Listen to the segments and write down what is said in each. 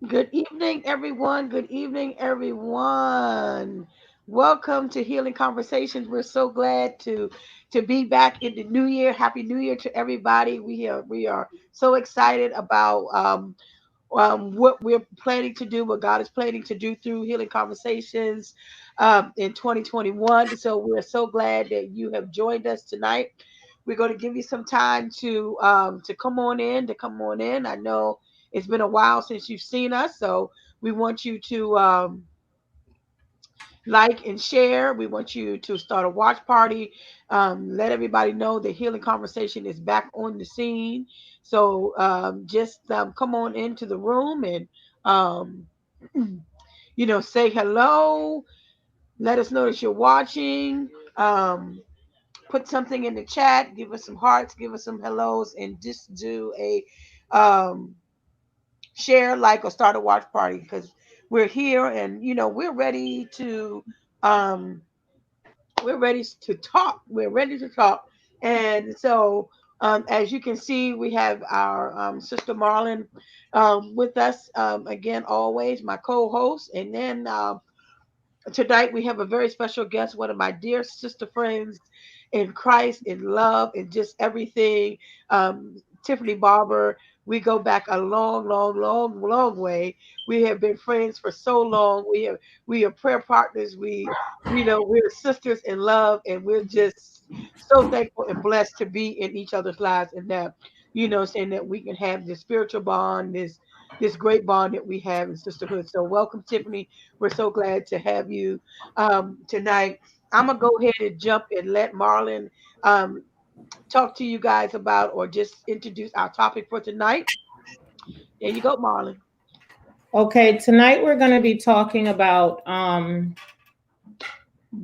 Good evening, everyone. Good evening, everyone. Welcome to Healing Conversations. We're so glad to be back in the new year. Happy New Year to everybody. We are so excited about what we're planning to do, what God is planning to do through Healing Conversations in 2021. So we're so glad that you have joined us tonight. We're going to give you some time to come on in, I know it's been a while since you've seen us, so we want you to like and share. We want you to start a watch party. Let everybody know the Healing Conversation is back on the scene. So just come on into the room and um, say hello. Let us know that you're watching. Put something in the chat. Give us some hearts. Give us some hellos, and just do a share, like, or start a watch party because we're here and um we're ready to talk. We're ready to talk. And so as you can see, we have our sister Marlon with us again, always my co-host. And then tonight we have a very special guest, one of my dear sister friends in Christ, in love, and just everything. Tiffany Barber. We go back a long, long, long, long way. We have been friends for so long. We are prayer partners. We're sisters in love, and we're just so thankful and blessed to be in each other's lives, and that saying that we can have this spiritual bond, this great bond that we have in sisterhood. So welcome, Tiffany. We're so glad to have you tonight. I'm gonna go ahead and jump and let Marlon um, talk to you guys about or just introduce our topic for tonight. There you go, Marlon. Okay, tonight we're going to be talking about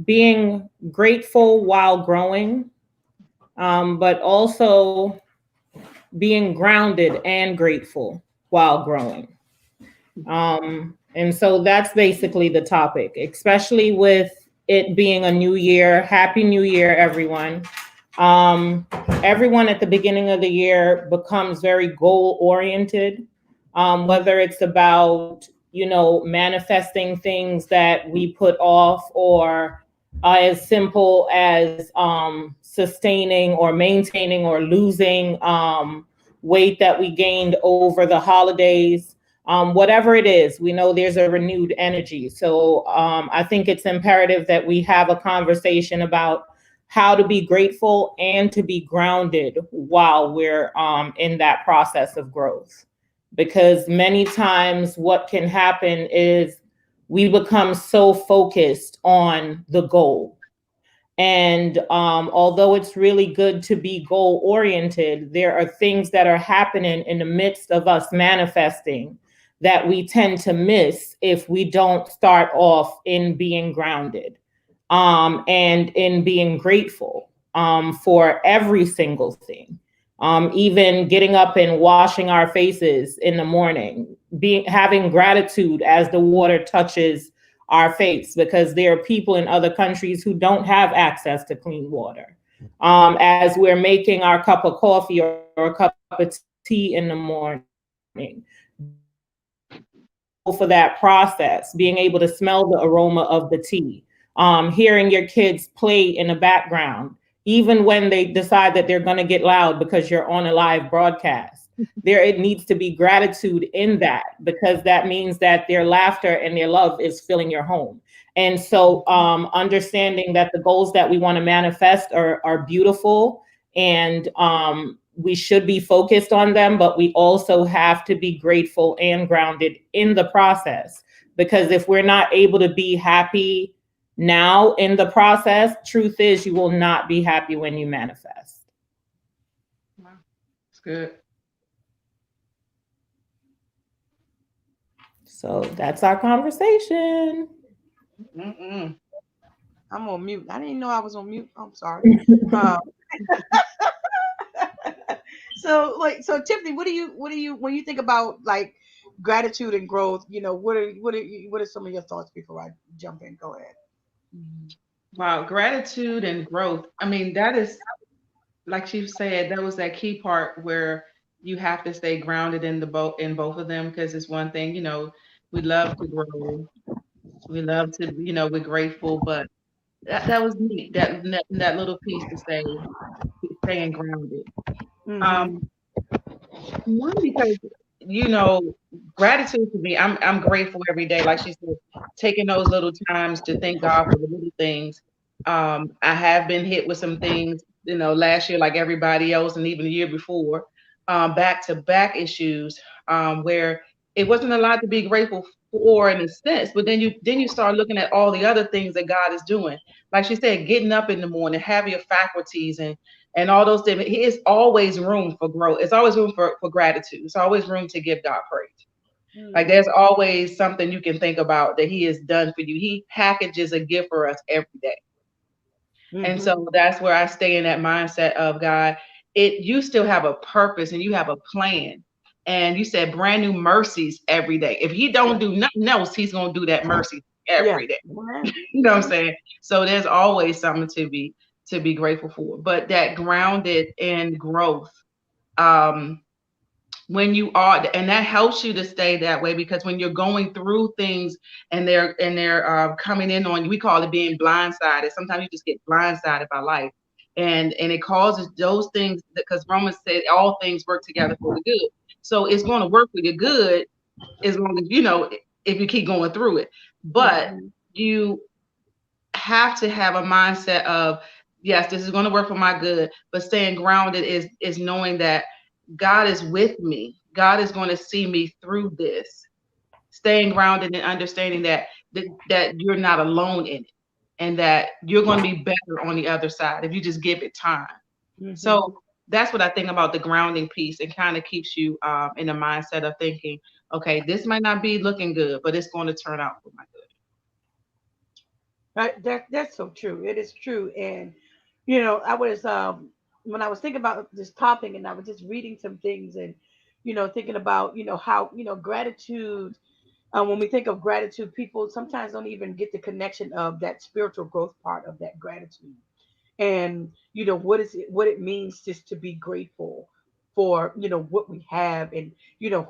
being grateful while growing, but also being grounded and grateful while growing. And so that's basically the topic, especially with it being a new year. Happy New Year, everyone. Um, Everyone at the beginning of the year becomes very goal oriented, whether it's about, manifesting things that we put off, or as simple as sustaining or maintaining or losing weight that we gained over the holidays. Whatever it is, we know there's a renewed energy. So I think it's imperative that we have a conversation about how to be grateful and to be grounded while we're in that process of growth. Because many times what can happen is we become so focused on the goal. And although it's really good to be goal oriented, there are things that are happening in the midst of us manifesting that we tend to miss if we don't start off in being grounded and in being grateful for every single thing. Even getting up and washing our faces in the morning, having gratitude as the water touches our face, because there are people in other countries who don't have access to clean water. As we're making our cup of coffee or a cup of tea in the morning, for that process, being able to smell the aroma of the tea, hearing your kids play in the background, even when they decide that they're going to get loud because you're on a live broadcast. There, it needs to be gratitude in that, because that means that their laughter and their love is filling your home. And so, understanding that the goals that we want to manifest are beautiful, and we should be focused on them, but we also have to be grateful and grounded in the process. Because if we're not able to be happy now in the process, truth is you will not be happy when you manifest. Wow, that's good. So that's our conversation. Mm-mm. I'm on mute. I didn't know I was on mute. I'm sorry. Um, so Tiffany, what do you when you think about like gratitude and growth? What are some of your thoughts before I jump in? Go ahead. Wow, gratitude and growth. I mean, that is, like she said, that was that key part where you have to stay grounded in both of them, because it's one thing, we love to grow, we love to, we're grateful, but that was neat, that little piece to say staying grounded. Mm-hmm. Um, One, because you know, gratitude to me, I'm grateful every day. Like she said, taking those little times to thank God for the little things. I have been hit with some things, last year, like everybody else, and even the year before, back to back issues, where it wasn't a lot to be grateful for in a sense. But then you start looking at all the other things that God is doing. Like she said, getting up in the morning, having your faculties, and all those things. It's always room for growth. It's always room for gratitude. It's always room to give God praise. Like there's always something you can think about that He has done for you. He packages a gift for us every day. And Mm-hmm. so that's where I stay in that mindset of God. You still have a purpose and you have a plan. And you said brand new mercies every day. If He don't do nothing else, He's gonna do that mercy Yeah. every day. You know what I'm saying? So there's always something to be grateful for. But that grounded in growth, um, when you are, and that helps you to stay that way, because when you're going through things and they're coming in on you, we call it being blindsided. Sometimes you just get blindsided by life, and it causes those things, because Romans said all things work together for the good. So it's going to work for your good as long as if you keep going through it. But Mm-hmm. you have to have a mindset of, yes, this is going to work for my good, but staying grounded is knowing that God is with me. God is going to see me through this. Staying grounded and understanding that you're not alone in it, and that you're going to be better on the other side if you just give it time. Mm-hmm. So that's what I think about the grounding piece. It kind of keeps you in the mindset of thinking, okay, this might not be looking good, but it's going to turn out for my good. Right, that's so true. It is true. And I was when I was thinking about this topic, and I was just reading some things, and thinking about how gratitude. When we think of gratitude, people sometimes don't even get the connection of that spiritual growth part of that gratitude, and what it means just to be grateful for what we have, and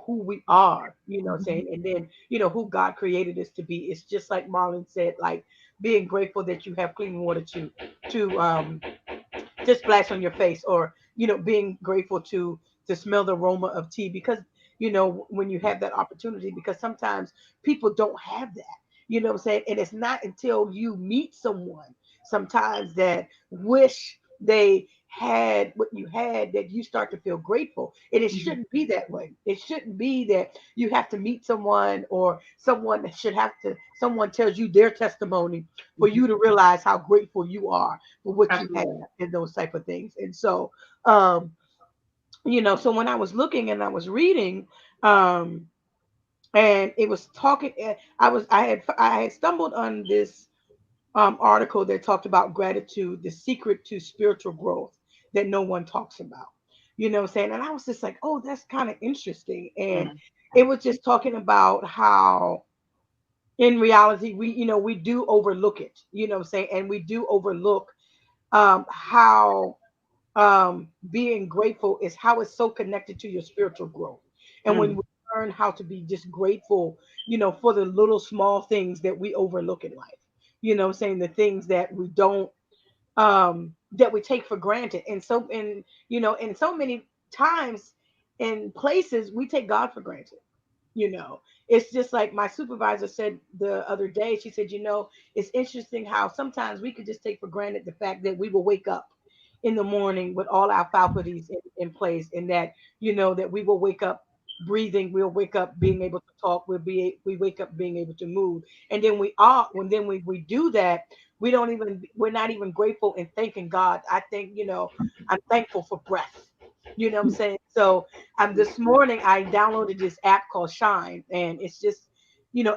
who we are, saying, and then who God created us to be. It's just like Marlon said, like being grateful that you have clean water to just splash on your face, or being grateful to smell the aroma of tea, because when you have that opportunity, because sometimes people don't have that, what I'm saying, and it's not until you meet someone sometimes that wish they had what you had, that you start to feel grateful. And it Mhm. shouldn't be that way. It shouldn't be that you have to meet someone, or someone that should have to someone tells you their testimony for Mhm. you to realize how grateful you are for what you have, Absolutely. and those type of things. And so, um, so when I was looking and I was reading, um, and it was talking, I had stumbled on this article that talked about gratitude, the secret to spiritual growth that no one talks about. What I'm saying? And I was just like, oh, that's kind of interesting. And Mhm. it was just talking about how in reality we do overlook it, what I'm saying, and we do overlook how being grateful is how it's so connected to your spiritual growth. And when Mhm. we learn how to be just grateful, for the little small things that we overlook in life, what I'm saying, the things that we don't, that we take for granted. And so many times in places we take God for granted. It's just like my supervisor said the other day. She said, it's interesting how sometimes we could just take for granted the fact that we will wake up in the morning with all our faculties in place, and that that we will wake up breathing, we'll wake up being able to talk, we wake up being able to move. And then we do that, we're not even grateful and thanking God. I think, I'm thankful for breath. What I'm saying? So this morning I downloaded this app called Shine, and it's just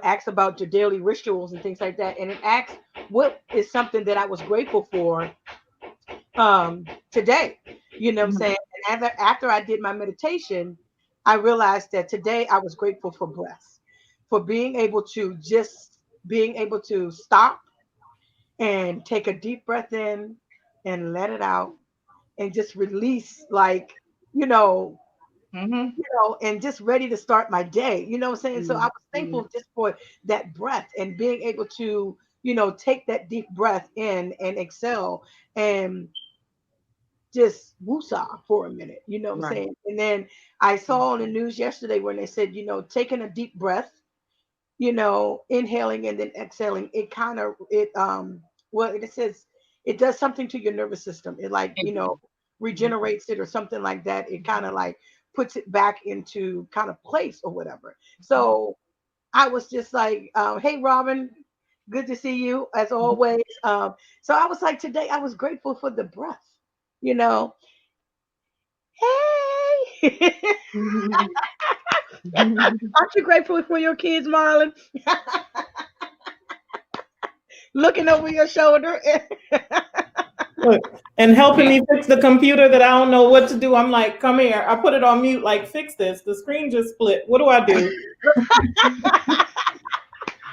asks about your daily rituals and things like that, and it asks what is something that I was grateful for today. What I'm Mhm. saying? And after I did my meditation, I realized that today I was grateful for breath, for being able to stop and take a deep breath in and let it out, and just release, like, you know you know, and just ready to start my day. You know what I'm saying? So I was thankful just for that breath and being able to, you know, take that deep breath in and exhale and just woosah for a minute. You know what I'm Right. saying? And then I saw on the news yesterday when they said, you know, taking a deep breath, you know, inhaling and then exhaling, it kind of well, it says it does something to your nervous system. It like, you know, regenerates it or something like that. It kind of like puts it back into kind of place or whatever. So I was just like, hey Robin, good to see you as always. So I was like, today I was grateful for the breath, you know. Hey. Aren't you grateful for your kids, Marlon? Looking over your shoulder. Look, and helping me fix the computer that I don't know what to do. I'm like, come here. I put it on mute, like, fix this. The screen just split. What do I do?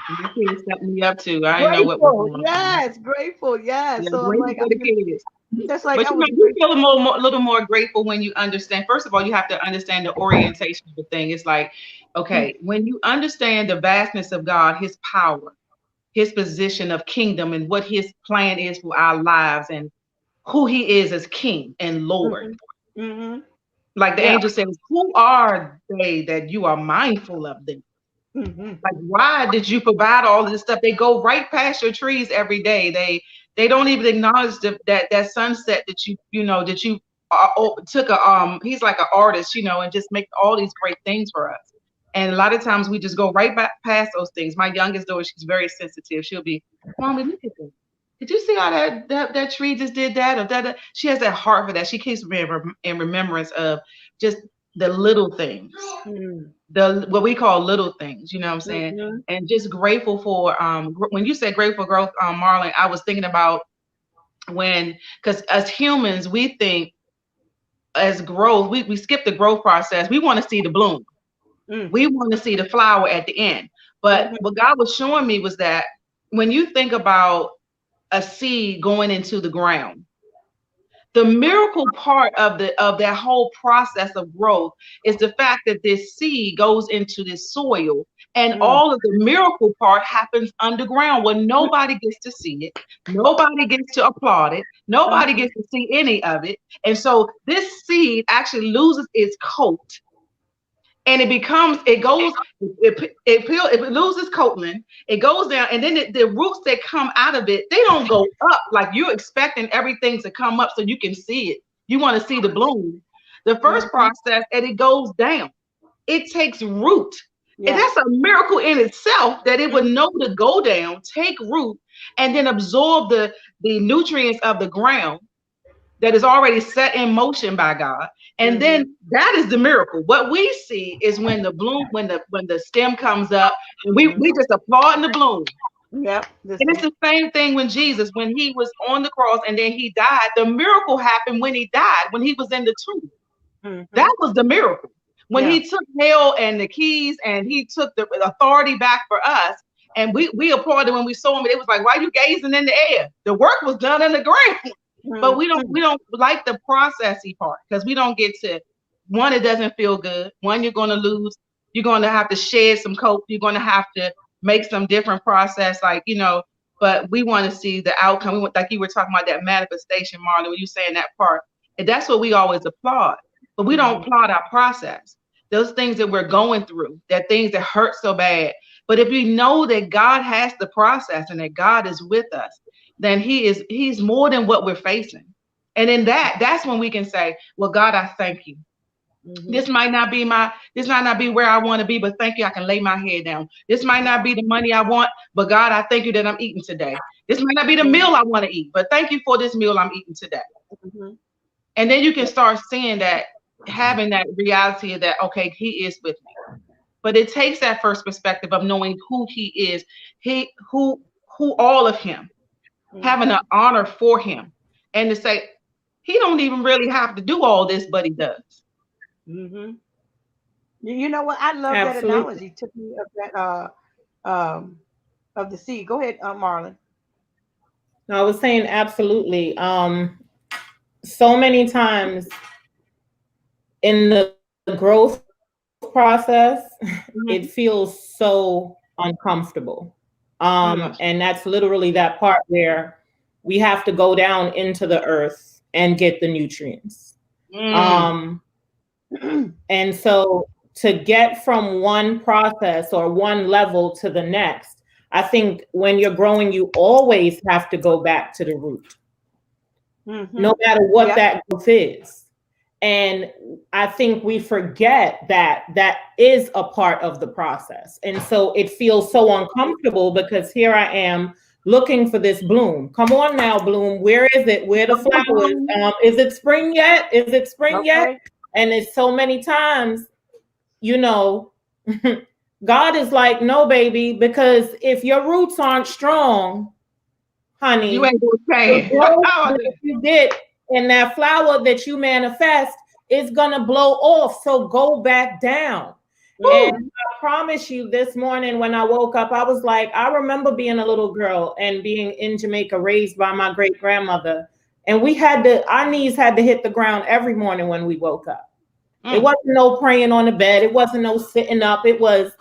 My kids set me up too. I didn't know what was Grateful, going on. yes, grateful, yes. Yeah, So I'm grateful like, for the kids. just like But I you know, was you grateful. feel a little more grateful when you understand. First of all, you have to understand the orientation of the thing. It's like, okay, when you understand the vastness of God, His power, His position of kingdom, and what His plan is for our lives, and who He is as King and Lord. Mm-hmm. Like the Yeah. angel says, who are they that you are mindful of them? Mm-hmm. Like, why did you provide all of this stuff? They go right past your trees every day. They don't even acknowledge that sunset that you know that you took a he's like an artist, you know, and just make all these great things for us. And a lot of times we just go right back past those things. My youngest daughter, she's very sensitive. She'll be, Mommy, look at this. Did you see how that tree just did that? Or that? She has that heart for that. She keeps me in remembrance of just the little things, the what we call little things. You know what I'm saying? Mm-hmm. And just grateful for when you said grateful growth, Marlon, I was thinking about when, because as humans we think as growth, we skip the growth process. We want to see the bloom. Mm-hmm. We want to see the flower at the end. But Mm-hmm. what God was showing me was that when you think about a seed going into the ground, the miracle part of that whole process of growth is the fact that this seed goes into this soil, and all of the miracle part happens underground where nobody gets to see it, nobody gets to applaud it, nobody gets to see any of it. And so this seed actually loses its coat, and it loses coatling, it goes down, and then the roots that come out of it, they don't go up like you're expecting everything to come up so you can see it. You want to see the bloom. The first process, and it goes down. It takes root. And Yeah. that's a miracle in itself that it would know to go down, take root, and then absorb the nutrients of the ground that is already set in motion by God. And then that is the miracle. What we see is when the bloom, when the stem comes up, and we just applaud in the bloom. Yep. And it's the same thing when Jesus, when he was on the cross and then he died, the miracle happened when he died, when he was in the tomb. That was the miracle. When he took hell and the keys and he took the authority back for us, and we applauded when we saw him. It was like, why are you gazing in the air? The work was done in the ground. But we don't like the processy part, because we don't get to, one, it doesn't feel good. One, you're going to lose. You're going to have to shed some coat. You're going to have to make some different process, like, you know, but we want to see the outcome. We want, like you were talking about that manifestation, Marlon, when you saying that part. And that's what we always applaud. But we don't applaud our process. Those things that we're going through, that things that hurt so bad. But if we know that God has the process and that God is with us, then he's more than what we're facing. And in that's when we can say, well, God, I thank you. This might not be where I want to be, but thank you, I can lay my head down. This might not be the money I want, but God, I thank you that I'm eating today. This might not be the meal I want to eat, but thank you for this meal I'm eating today. And then you can start seeing that, having that reality of that, okay, he is with me. But it takes that first perspective of knowing who he is, who all of him, having an honor for him, and to say he don't even really have to do all this, but he does. You know what? I love that Absolutely. analogy. Took me of that of the sea. Go ahead, Marlon. No, I was saying absolutely. So many times in the growth process, Mhm. it feels so uncomfortable. Mm. And that's literally that part where we have to go down into the earth and get the nutrients. Mm. Um, and so to get from one process or one level to the next, I think when you're growing, you always have to go back to the root, no matter what Yep. that growth is. And I think we forget that that is a part of the process. And so it feels so uncomfortable because here I am looking for this bloom. Come on now, bloom. Where is it? Where the flowers? Is it spring yet? Is it spring yet? Okay. And it's so many times, you know, God is like, no, baby, because if your roots aren't strong, honey, You ain't gonna the change. growth that you get and that flower that you manifest is gonna blow off. So go back down. And I promise you, this morning when I woke up, I was like, I remember being a little girl and being in Jamaica, raised by my great grandmother. And we had to, our knees had to hit the ground every morning when we woke up. It wasn't no praying on the bed. It wasn't no sitting up. It was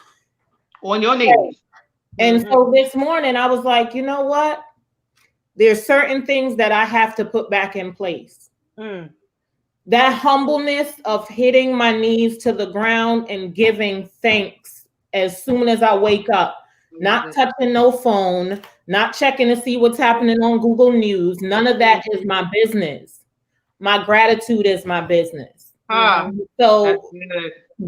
On your knees. And so this morning I was like, you know what? There's certain things that I have to put back in place. That humbleness of hitting my knees to the ground and giving thanks as soon as I wake up, not touching no phone, not checking to see what's happening on Google News. None of that is my business. My gratitude is my business. So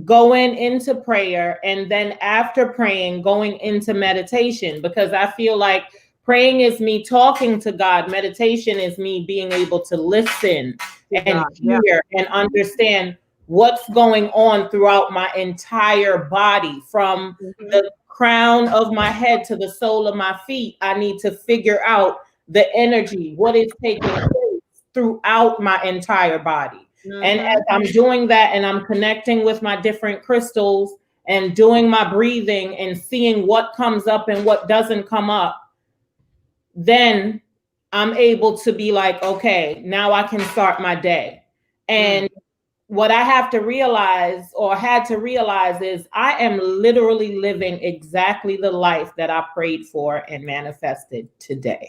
going into prayer, and then after praying, going into meditation, because I feel like praying is me talking to God. Meditation is me being able to listen and hear and understand what's going on throughout my entire body, from the crown of my head to the sole of my feet. I need to figure out the energy, what is taking place throughout my entire body. And as I'm doing that and I'm connecting with my different crystals and doing my breathing and seeing what comes up and what doesn't come up, then I'm able to be like, okay, now I can start my day. And what I have to realize, or had to realize, is I am literally living exactly the life that I prayed for and manifested today.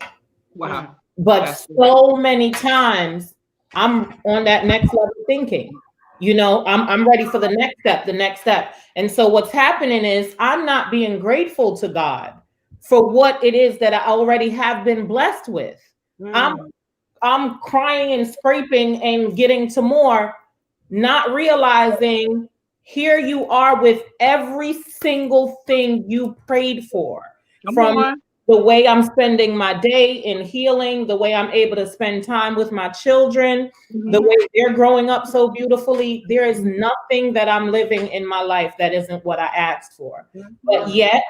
Wow. But so many times I'm on that next level thinking, you know, I'm ready for the next step, the next step. And so what's happening is I'm not being grateful to God for what it is that I already have been blessed with. I'm crying and scraping and getting to more, not realizing here you are with every single thing you prayed for. From the way I'm spending my day in healing, the way I'm able to spend time with my children, the way they're growing up so beautifully. There is nothing that I'm living in my life that isn't what I asked for. But yet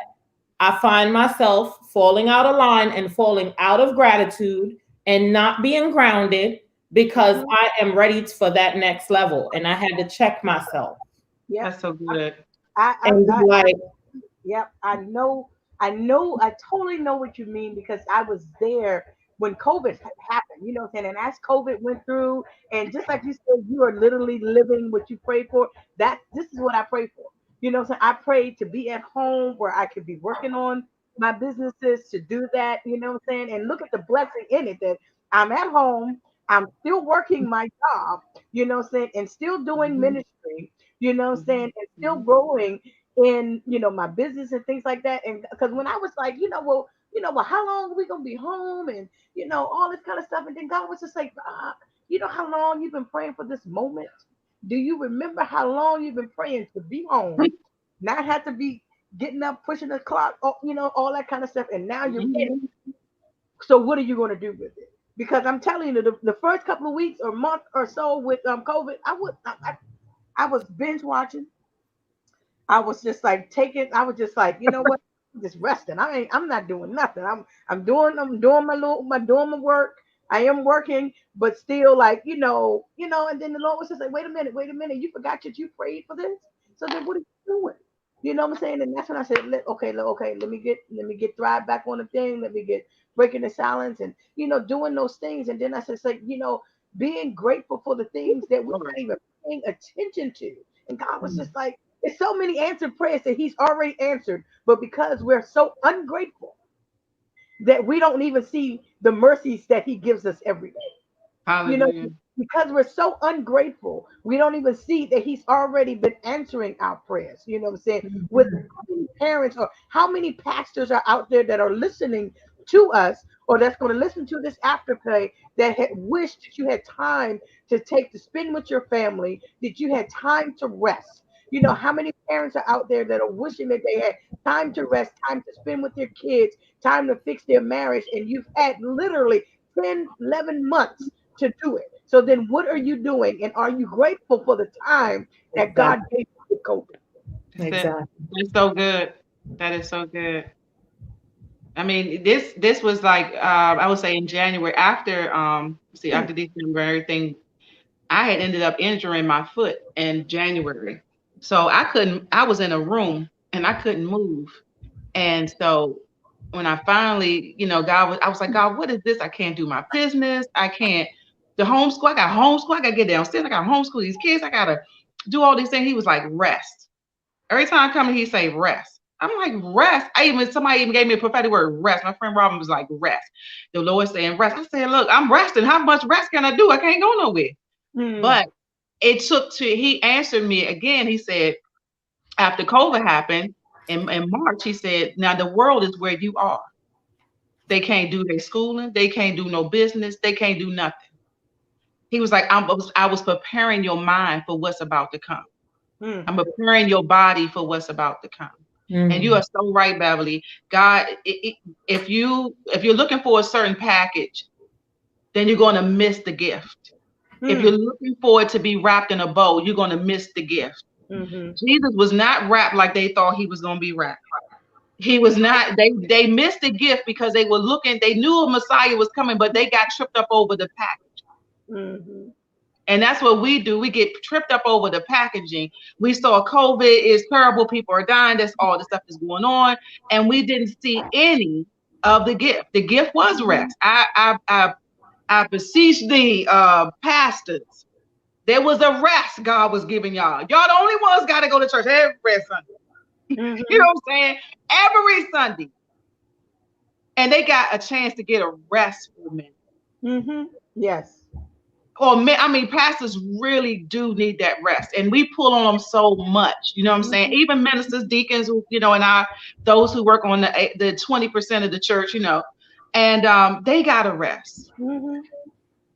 I find myself falling out of line and falling out of gratitude and not being grounded because I am ready for that next level. And I had to check myself. Yeah, That's so good. Yep, I totally know what you mean, because I was there when COVID happened, you know what I'm saying? And as COVID went through, and just like you said, you are literally living what you prayed for. This is what I prayed for. You know what I'm saying? I prayed to be at home where I could be working on my businesses, to do that, you know what I'm saying? And look at the blessing in it, that I'm at home, I'm still working my job, you know what I'm saying, and still doing ministry, you know what I'm saying, and still growing in, my business and things like that. And because when I was like, how long are we gonna be home, and all this kind of stuff, and then God was just like, you know how long you've been praying for this moment? Do you remember how long you've been praying to be home, not have to be getting up, pushing the clock, all that kind of stuff, and now you're in. So what are you going to do with it? Because I'm telling you, the first couple of weeks or month or so with COVID, I was binge watching. I was just like I was just like, you know what? I'm just resting. I'm not doing nothing. I'm doing doing my work. I am working, but still, like, and then the Lord was just like, wait a minute, you forgot that you prayed for this. So then what are you doing? You know what I'm saying? And that's when I said, okay, let me get Thrive back on the thing. Let me get breaking the silence, and doing those things. And then I said, it's like, being grateful for the things that we're not even paying attention to. And God was just like, it's so many answered prayers that He's already answered, but because we're so ungrateful that we don't even see the mercies that He gives us every day. You know, Hallelujah. because we're so ungrateful, we don't even see that He's already been answering our prayers. You know what I'm saying? With how many parents or how many pastors are out there that are listening to us or that's going to listen to this afterplay that had wished that you had time to take to spend with your family, that you had time to rest. You know, how many parents are out there that are wishing that they had time to rest, time to spend with their kids, time to fix their marriage, and you've had literally 10, 11 months to do it. So then what are you doing? And are you grateful for the time that God gave you with COVID? That's it. Exactly. That's so good. That is so good. I mean, this was like I would say in January after after December everything, I had ended up injuring my foot in January. So I was in a room and I couldn't move. And so when I finally, I was like, God, what is this? I can't do my business. I can't I got homeschool, I gotta get downstairs, I got homeschool these kids, I gotta do all these things. He was like, rest. Every time I come in, he say rest. I'm like, rest. Somebody even gave me a prophetic word, rest. My friend Robin was like, rest. The Lord saying rest. I said, look, I'm resting. How much rest can I do? I can't go nowhere. But he answered me again. He said, after COVID happened in March, he said, now the world is where you are. They can't do their schooling. They can't do no business. They can't do nothing. He was like, I was preparing your mind for what's about to come. I'm preparing your body for what's about to come. And you are so right, Beverly. God, if you're looking for a certain package, then you're going to miss the gift. If you're looking for it to be wrapped in a bow, you're going to miss the gift. Jesus was not wrapped like they thought he was going to be wrapped. He was not. They missed the gift because they were looking. They knew a Messiah was coming, but they got tripped up over the package. And that's what we do. We get tripped up over the packaging. We saw COVID is terrible. People are dying. That's all the stuff is going on. And we didn't see any of the gift. The gift was rest. I beseech thee, pastors. There was a rest God was giving y'all. Y'all the only ones got to go to church every Sunday. You know what I'm saying? Every Sunday. And they got a chance to get a rest for a minute. Yes. Pastors really do need that rest, and we pull on them so much. You know what I'm saying? Even ministers, deacons, and those who work on the 20% of the church, and they gotta rest.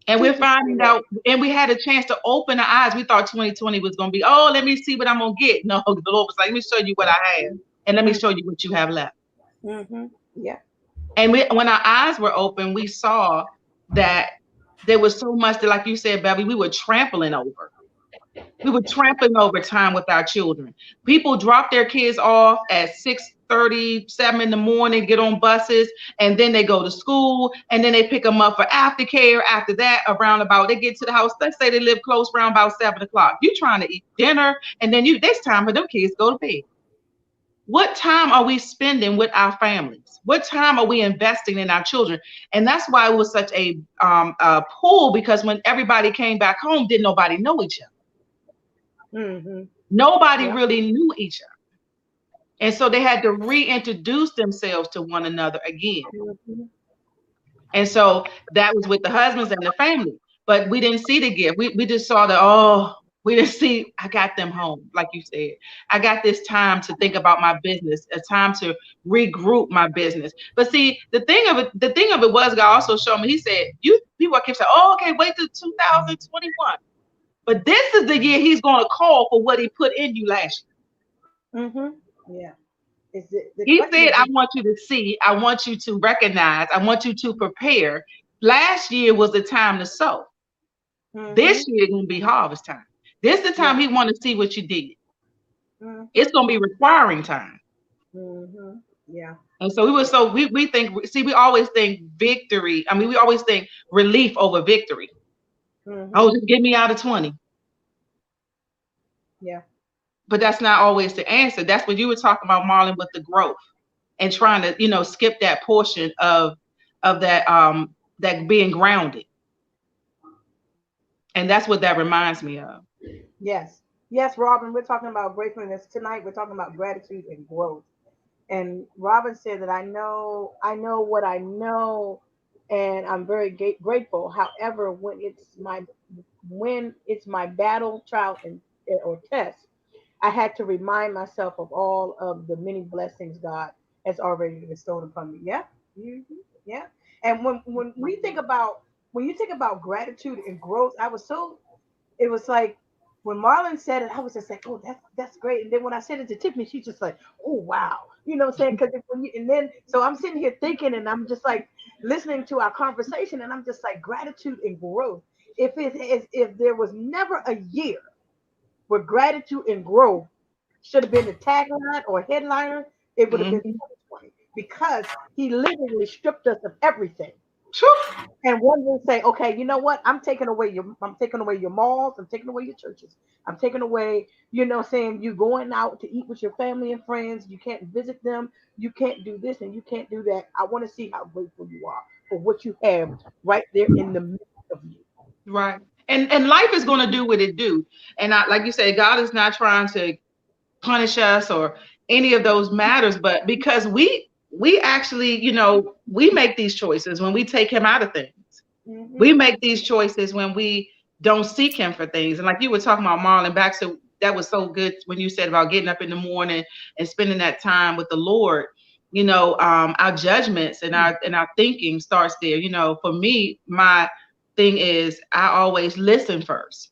And we're finding out, and we had a chance to open our eyes. We thought 2020 was gonna be, oh, let me see what I'm gonna get. No, the Lord was like, let me show you what I have, and let me show you what you have left. Yeah. And when our eyes were open, we saw that there was so much that, like you said, Beverly, we were trampling over. We were trampling over time with our children. People drop their kids off at 6:30, 7 in the morning, get on buses, and then they go to school, and then they pick them up for aftercare. After that, they get to the house. Let's say they live close, around about 7 o'clock. You trying to eat dinner, and then it's time for them kids to go to bed. What time are we spending with our families? What time are we investing in our children? And that's why it was such a pull, because when everybody came back home, didn't nobody know each other. Nobody really knew each other. And so they had to reintroduce themselves to one another again. And so that was with the husbands and the family. But we didn't see the gift. We just saw we didn't see, I got them home, like you said. I got this time to think about my business, a time to regroup my business. But see, the thing of it was, God also showed me, he said, people keep saying, oh, okay, wait till 2021. But this is the year he's going to call for what he put in you last year. Yeah. He said, I want you to see, I want you to recognize, I want you to prepare. Last year was the time to sow. This year is going to be harvest time. This is the time he want to see what you did. It's going to be requiring time. Yeah. And so we think, see, we always think victory. I mean, we always think relief over victory. Oh, just get me out of 20. Yeah. But that's not always the answer. That's what you were talking about, Marlon, with the growth and trying to, skip that portion of that, that being grounded. And that's what that reminds me of. Yes. Yes, Robin, we're talking about gratefulness tonight. We're talking about gratitude and growth. And Robin said that I know what I know, and I'm very grateful. However, when it's my battle, trial, and or test, I had to remind myself of all of the many blessings God has already bestowed upon me. Yeah, hmm, yeah. And when you think about gratitude and growth, it was like when Marlon said it, I was just like, oh, that's great. And then when I said it to Tiffany, she's just like, oh wow, you know what I'm saying? Because and then so I'm sitting here thinking, and I'm just like listening to our conversation, and I'm just like gratitude and growth. If there was never a year where gratitude and growth should have been the tagline or headliner, it would have been Mhm. 2020 because he literally stripped us of everything. Phew. And one will say, okay, you know what? I'm taking away your malls, I'm taking away your churches, I'm taking away, saying you going out to eat with your family and friends, you can't visit them, you can't do this and you can't do that. I want to see how grateful you are for what you have right there in the midst of you. Right. And life is going to do what it do. And like you said, God is not trying to punish us or any of those matters, but because we actually, we make these choices when we take him out of things. We Hmm. make these choices when we don't seek him for things. And like you were talking about Marlon Baxter, that was so good when you said about getting up in the morning and spending that time with the Lord. Our judgments and our thinking starts there. For me, my thing is I always listen first,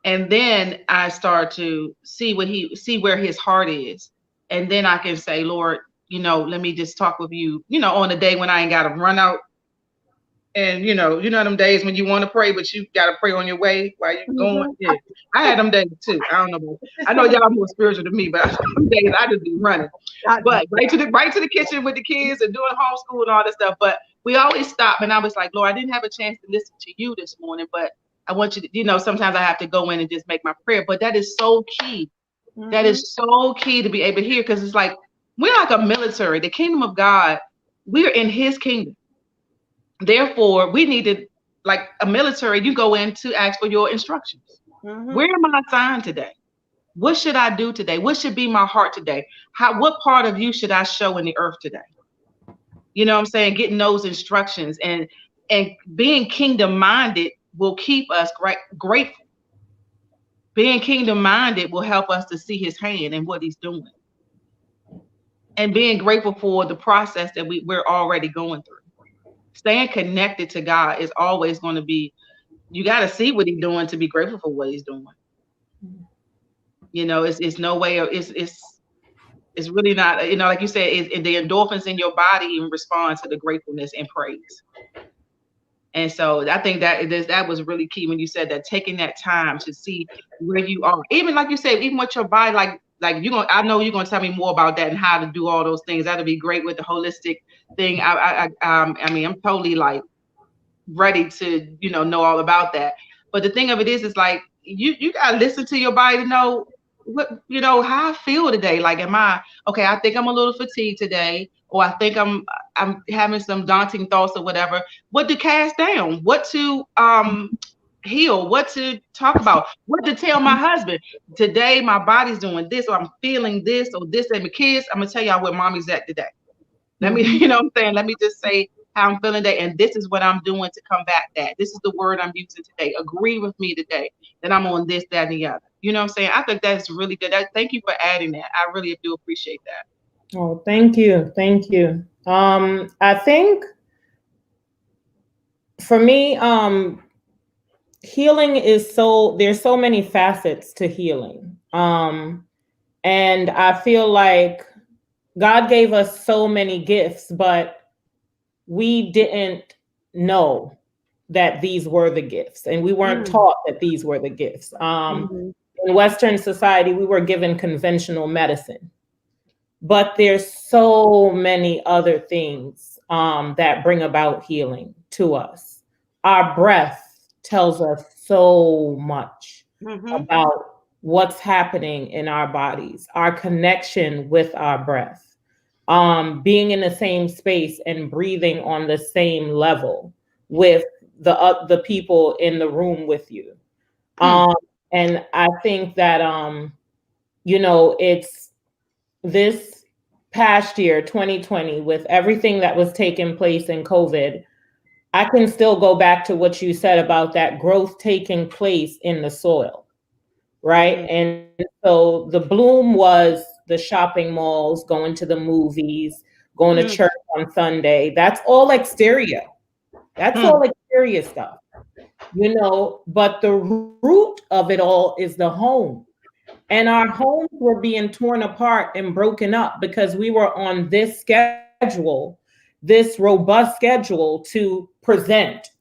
and then I start to see where his heart is, and then I can say, Lord, let me just talk with you. On a day when I ain't got to run out. And them days when you want to pray, but you got to pray on your way while you're going. Hmm. Yeah, I had them days too. I don't know. I know y'all more spiritual than me, but some days I just be running. I, But right to the kitchen with the kids and doing homeschool and all that stuff. But we always stop, and I was like, Lord, I didn't have a chance to listen to you this morning, but I want you to, sometimes I have to go in and just make my prayer. But that is so key. That hmm. is so key to be able to hear, because it's like we're like a military. The kingdom of God, we're in His kingdom. Therefore, we need to, like a military, you go in to ask for your instructions. Hmm. Where am I assigned today? What should I do today? What should be my heart today? What part of you should I show in the earth today? You know what I'm saying? Getting those instructions and being kingdom minded will keep us grateful. Being kingdom minded will help us to see his hand and what he's doing. And being grateful for the process that we're already going through. Staying connected to God is always going to be, you got to see what he's doing to be grateful for what he's doing. It's no way, it's really not, like you said, the endorphins in your body even respond to the gratefulness and praise. And so I think that was really key when you said that, taking that time to see where you are. Even like you said, even with your body, like I know you're gonna tell me more about that and how to do all those things. That'd be great with the holistic thing. I mean, I'm totally like ready to know all about that. But the thing of it is like you gotta listen to your body to know how I feel today. Like, am I okay? I think I'm a little fatigued today, or I think I'm having some daunting thoughts or whatever. What to cast down? What to heal? What to talk about? What to tell my husband? Today my body's doing this, or I'm feeling this, or this. And my kids, I'm gonna tell y'all where mommy's at today. Let me, you know what I'm saying? Let me just say how I'm feeling today. And this is what I'm doing to combat that. This is the word I'm using today. Agree with me today that I'm on this, that, and the other. You know what I'm saying? I think that's really good. Thank you for adding that. I really do appreciate that. Oh, thank you. Thank you. I think for me, healing there's so many facets to healing. And I feel like God gave us so many gifts, but we didn't know that these were the gifts, and we weren't taught that these were the gifts. Hmm. In Western society, we were given conventional medicine, but there's so many other things that bring about healing to us. Our breath tells us so much Hmm. about what's happening in our bodies, our connection with our breath, being in the same space and breathing on the same level with the people in the room with you. And I think that it's this past year, 2020, with everything that was taking place in COVID, I can still go back to what you said about that growth taking place in the soil, right? Mhm. And so the bloom was the shopping malls, going to the movies, going to Mm. church on Sunday. That's all exterior. That's Hmm. all exterior stuff, but the root of it all is the home. And our homes were being torn apart and broken up because we were on this schedule, this robust schedule to present.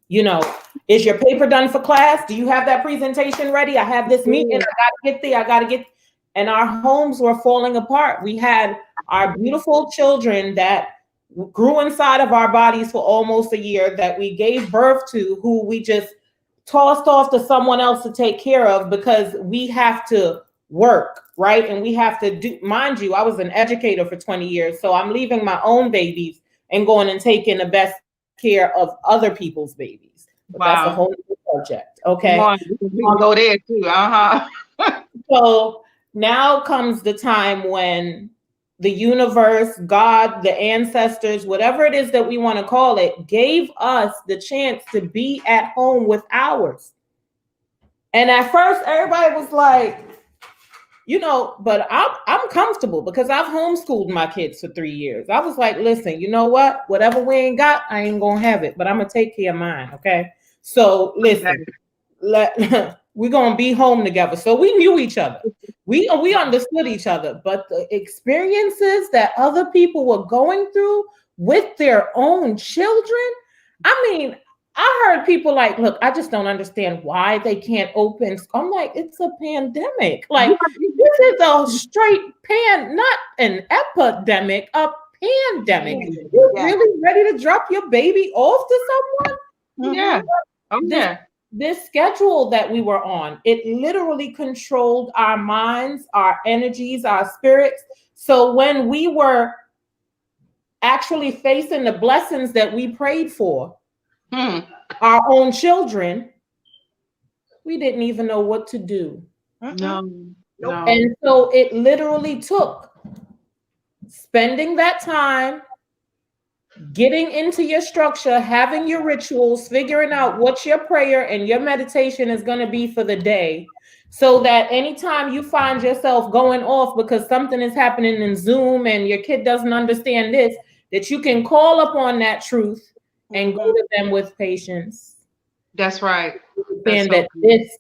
Is your paper done for class? Do you have that presentation ready? I have this meeting. I got to get there. I got to get. And our homes were falling apart. We had our beautiful children that grew inside of our bodies for almost a year that we gave birth to, who we just tossed off to someone else to take care of because we have to work, right? And we have to do, mind you, I was an educator for 20 years. So I'm leaving my own babies and going and taking the best care of other people's babies. But that's a whole Wow. new subject. Okay. Come on, we can go there too. So now comes the time when the universe, God, the ancestors, whatever it is that we want to call it, gave us the chance to be at home with ours. And at first, everybody was like, but I'm comfortable because I've homeschooled my kids for 3 years. I was like, listen, you know what? Whatever we ain't got, I ain't gonna have it, but I'm gonna take care of mine. Okay. So listen, we're gonna be home together. So we knew each other. We understood each other, but the experiences that other people were going through with their own children, I mean, I heard people like, look, I just don't understand why they can't open. I'm like, it's a pandemic. Like, this is a straight not an epidemic, a pandemic. You're Yeah. really ready to drop your baby off to someone? Yeah. Oh This yeah. this schedule that we were on, it literally controlled our minds, our energies, our spirits. So when we were actually facing the blessings that we prayed for, Hmm. our own children, we didn't even know what to do. No. Nope. No. And so it literally took spending that time, getting into your structure, having your rituals, figuring out what your prayer and your meditation is going to be for the day, so that anytime you find yourself going off because something is happening in Zoom and your kid doesn't understand this, that you can call upon that truth and go to them with patience. That's right. That's And so that this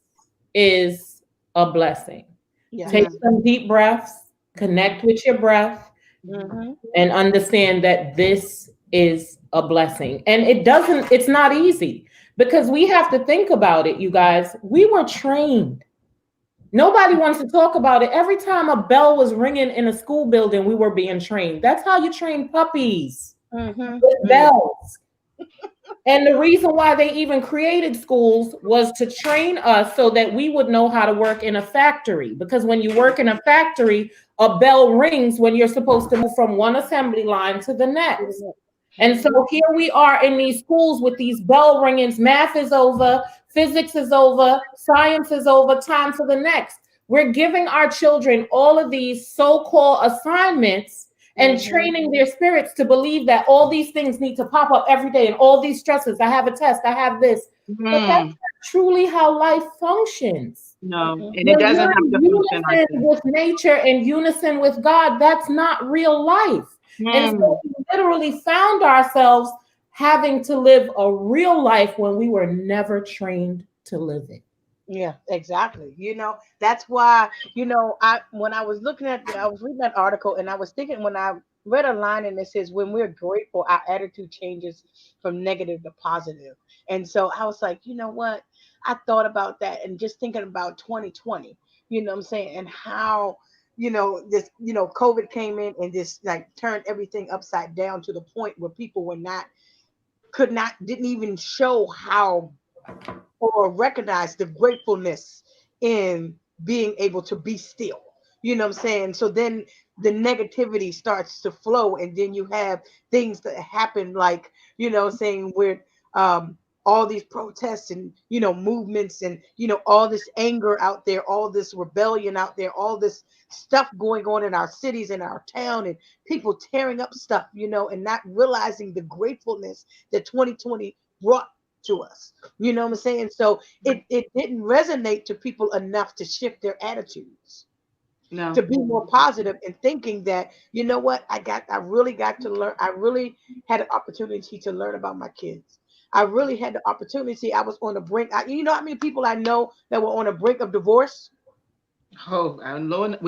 is a blessing. Yeah. Take some deep breaths, connect with your breath, Mhm. and understand that this is a blessing. And it's not easy because we have to think about it, you guys. We were trained. Nobody wants to talk about it. Every time a bell was ringing in a school building, we were being trained. That's how you train puppies, Mhm. with bells. And the reason why they even created schools was to train us so that we would know how to work in a factory. Because when you work in a factory, a bell rings when you're supposed to move from one assembly line to the next. And so here we are in these schools with these bell ringings. Math is over, physics is over, science is over, time for the next. We're giving our children all of these so-called assignments and training their spirits to believe that all these things need to pop up every day and all these stresses. I have a test, I have this. But that's not truly how life functions. No, and it When doesn't you're have in to function like unison with nature and unison with God, that's not real life. And so we literally found ourselves having to live a real life when we were never trained to live it. Yeah, exactly. That's why, I when I was looking at I was reading that article and I was thinking when I read a line and it says when we're grateful, our attitude changes from negative to positive. And so I was like, you know what? I thought about that and just thinking about 2020, you know what I'm saying, and how this COVID came in and just like turned everything upside down to the point where people didn't even show how or recognize the gratefulness in being able to be still. You know what I'm saying? So then the negativity starts to flow, and then you have things that happen, like, saying where all these protests and, movements and, all this anger out there, all this rebellion out there, all this stuff going on in our cities and our town, and people tearing up stuff, and not realizing the gratefulness that 2020 brought to us. You know what I'm saying? So it didn't resonate to people enough to shift their attitudes. No. To be more positive and thinking that, you know what, I really got to learn. I really had an opportunity to learn about my kids. I really had the opportunity. I was on the brink. You know how many people I know that were on the brink of divorce? Oh, Lord,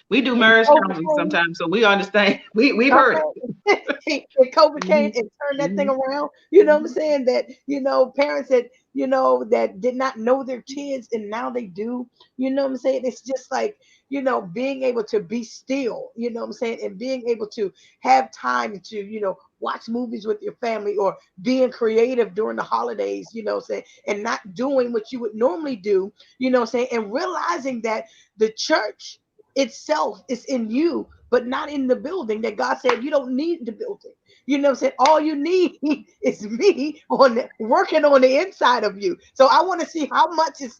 we do marriage counseling sometimes, so we understand. We've heard it. And COVID came and turned that thing around. You know what I'm saying? That, parents that, that did not know their kids and now they do. You know what I'm saying? It's just like, being able to be still, you know what I'm saying? And being able to have time to, watch movies with your family, or being creative during the holidays, saying, and not doing what you would normally do, saying, and realizing that the church itself is in you, but not in the building. That God said you don't need the building. You know what I'm saying? All you need is me working on the inside of you. So I want to see how much is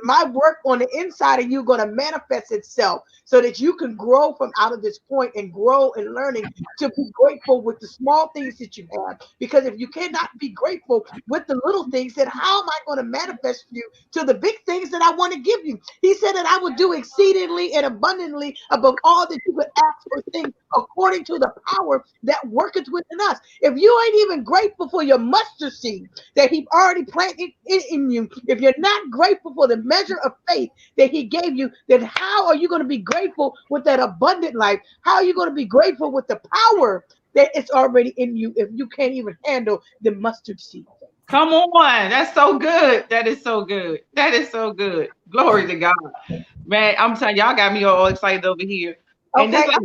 my work on the inside of you going to manifest itself, so that you can grow from out of this point and grow and learning to be grateful with the small things that you have. Because if you cannot be grateful with the little things, then how am I going to manifest you to the big things that I want to give you? He said that I would do exceedingly and abundantly above all that you could ask or think, according to the power that worketh within us. If you ain't even grateful for your mustard seed that he already planted in you, if you're not grateful for the measure of faith that he gave you, then how are you going to be grateful with that abundant life? How are you going to be grateful with the power that it's already in you if you can't even handle the mustard seed? Come on, that's so good. That is so good. That is so good. Glory to God, man. I'm telling y'all, got me all excited over here. And Okay, this, like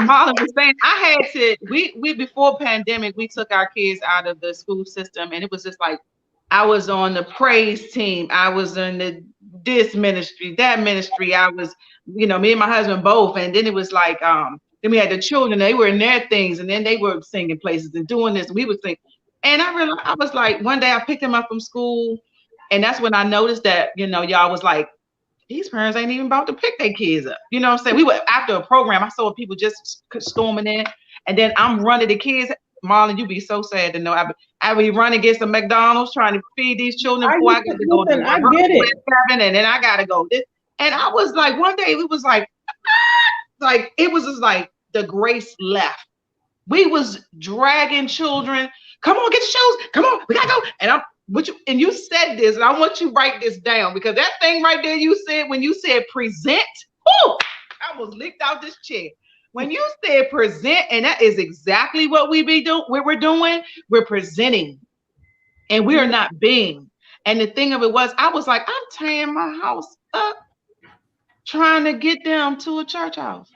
Marlon was saying, I had to. We before pandemic, we took our kids out of the school system, and it was just like I was on the praise team. I was in this ministry, that ministry. I was, me and my husband both, and then it was like, then we had the children. They were in their things, and then they were singing places and doing this. And we would sing. And I realized, I was like, one day I picked him up from school, and that's when I noticed that, y'all was like, these parents ain't even about to pick their kids up. You know what I'm saying? We were after a program. I saw people just storming in, and then I'm running the kids. Marlon, you'd be so sad to know I be running against the McDonald's trying to feed these children before I got to go. I get it. And then I gotta go. And I was like, one day it was like it was just like the grace left. We was dragging children. Come on, get your shoes. Come on, we gotta go. And you said this, and I want you to write this down, because that thing right there you said, when you said present, I almost licked out this chair. When you said present, and that is exactly what we're doing. We're presenting, and we are not being. And the thing of it was, I was like, I'm tearing my house up, trying to get them to a church house.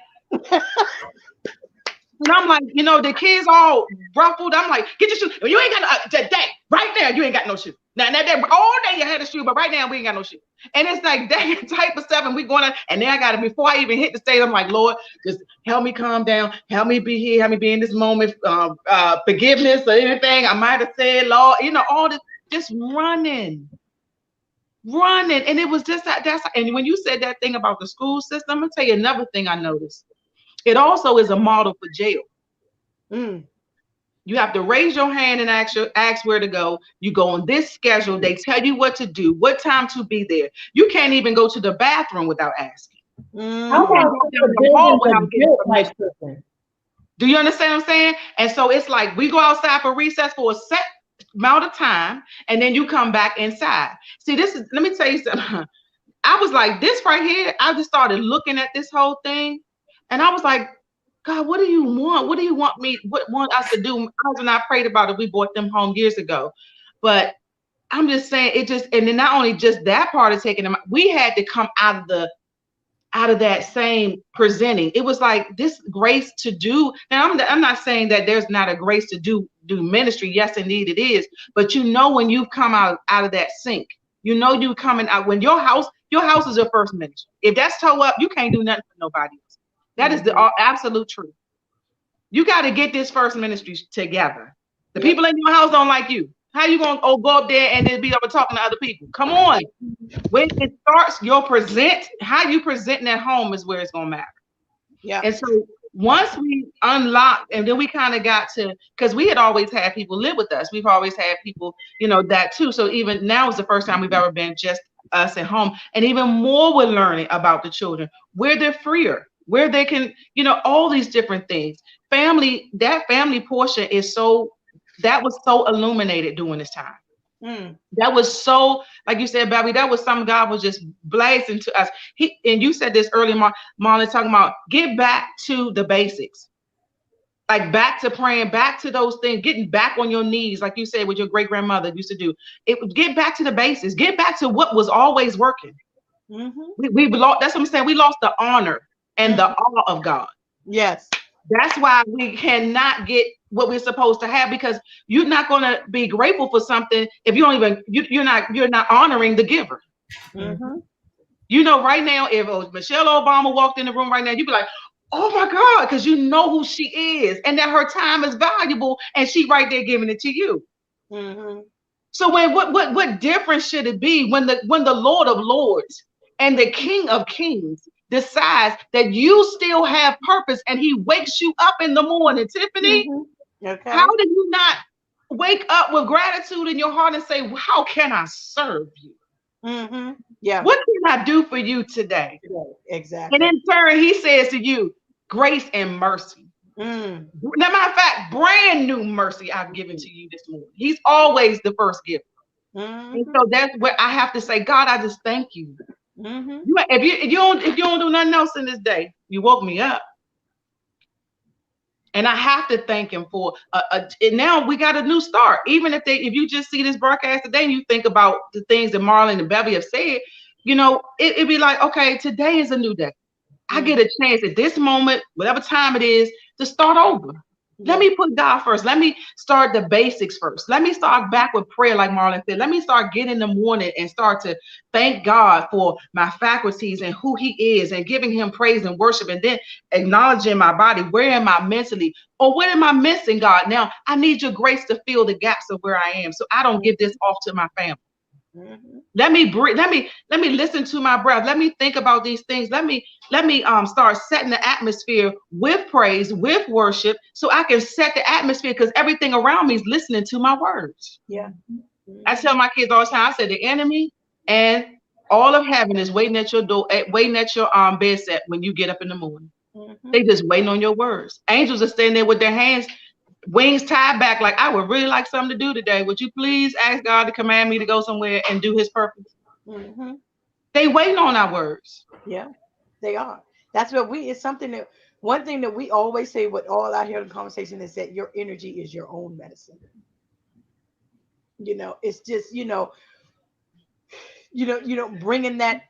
And I'm like, the kids all ruffled. I'm like, get your shoes. You ain't got today, right now, you ain't got no shoe. Now all day you had a shoe, but right now we ain't got no shoe. And it's like that type of stuff. And we going on, and then I got to, before I even hit the stage, I'm like, Lord, just help me calm down. Help me be here. Help me be in this moment. Forgiveness or anything I might have said, Lord, all this, just running. And it was just and when you said that thing about the school system, I'm going to tell you another thing I noticed. It also is a model for jail. You have to raise your hand and ask where to go. You go on this schedule. They tell you what to do, what time to be there. You can't even go to the bathroom without asking. How about do you understand what I'm saying? And so it's like we go outside for recess for a set amount of time, and then you come back inside. See, let me tell you something. I was like, this right here, I just started looking at this whole thing. And I was like, God, what do you want? What do you want us to do? My husband and I prayed about it. We brought them home years ago. But I'm just saying, and then not only just that part of taking them, we had to come out of that same presenting. It was like this grace to do. Now, I'm not saying that there's not a grace to do ministry. Yes, indeed it is. But when you've come out of that sink, you coming out when your house is your first ministry. If that's toe up, you can't do nothing for nobody else. That is the absolute truth. You got to get this first ministry together. The people in your house don't like you. How you gonna go up there and then be over talking to other people? Come on. When it starts, your present, how you present at home is where it's gonna matter. Yeah. And so once we unlocked, and then we kind of got to, because we had always had people live with us. We've always had people, that too. So even now is the first time we've ever been just us at home. And even more we're learning about the children, where they're freer, where they can, all these different things. That family portion that was so illuminated during this time. That was so, like you said, Bobby, that was something God was just blazing to us. And you said this earlier, Marlon, talking about get back to the basics, like back to praying, back to those things, getting back on your knees, like you said, what your great grandmother used to do. Get back to the basics, get back to what was always working. We lost. That's what I'm saying. We lost the honor and the awe of God. Yes. That's why we cannot get what we're supposed to have, because you're not going to be grateful for something if you don't even you're not honoring the giver. Right now, if Michelle Obama walked in the room right now, you'd be like, oh my God, because you know who she is and that her time is valuable and she right there giving it to you. So what difference should it be when the Lord of Lords and the King of Kings decides that you still have purpose and he wakes you up in the morning, Tiffany? Okay. How do you not wake up with gratitude in your heart and say, how can I serve you? Yeah. What can I do for you today? Exactly. And in turn, he says to you, grace and mercy. Matter of fact, brand new mercy I've given to you this morning. He's always the first giver. And so that's what I have to say. God, I just thank you. If you don't do nothing else in this day, you woke me up. And I have to thank him for and now we got a new start. Even if you just see this broadcast today and you think about the things that Marlon and Bevy have said, it'd be like, okay, today is a new day. I get a chance at this moment, whatever time it is, to start over. Let me put God first. Let me start the basics first. Let me start back with prayer, like Marlon said. Let me start getting in the morning and start to thank God for my faculties and who he is and giving him praise and worship, and then acknowledging my body. Where am I mentally? Or what am I missing, God? Now, I need your grace to fill the gaps of where I am so I don't give this off to my family. Let me breathe. Let me listen to my breath. Let me think about these things. Let me start setting the atmosphere with praise, with worship, so I can set the atmosphere, because everything around me is listening to my words. I tell my kids all the time, I said the enemy and all of heaven is waiting at your door, waiting at your bed set when you get up in the morning. They just waiting on your words. Angels are standing there with their hands, wings tied back, like, I would really like something to do today. Would you please ask God to command me to go somewhere and do his purpose? They waiting on our words. Yeah, they are. That's what it's something that, one thing that we always say with all our here in conversation is that your energy is your own medicine. It's just, bringing that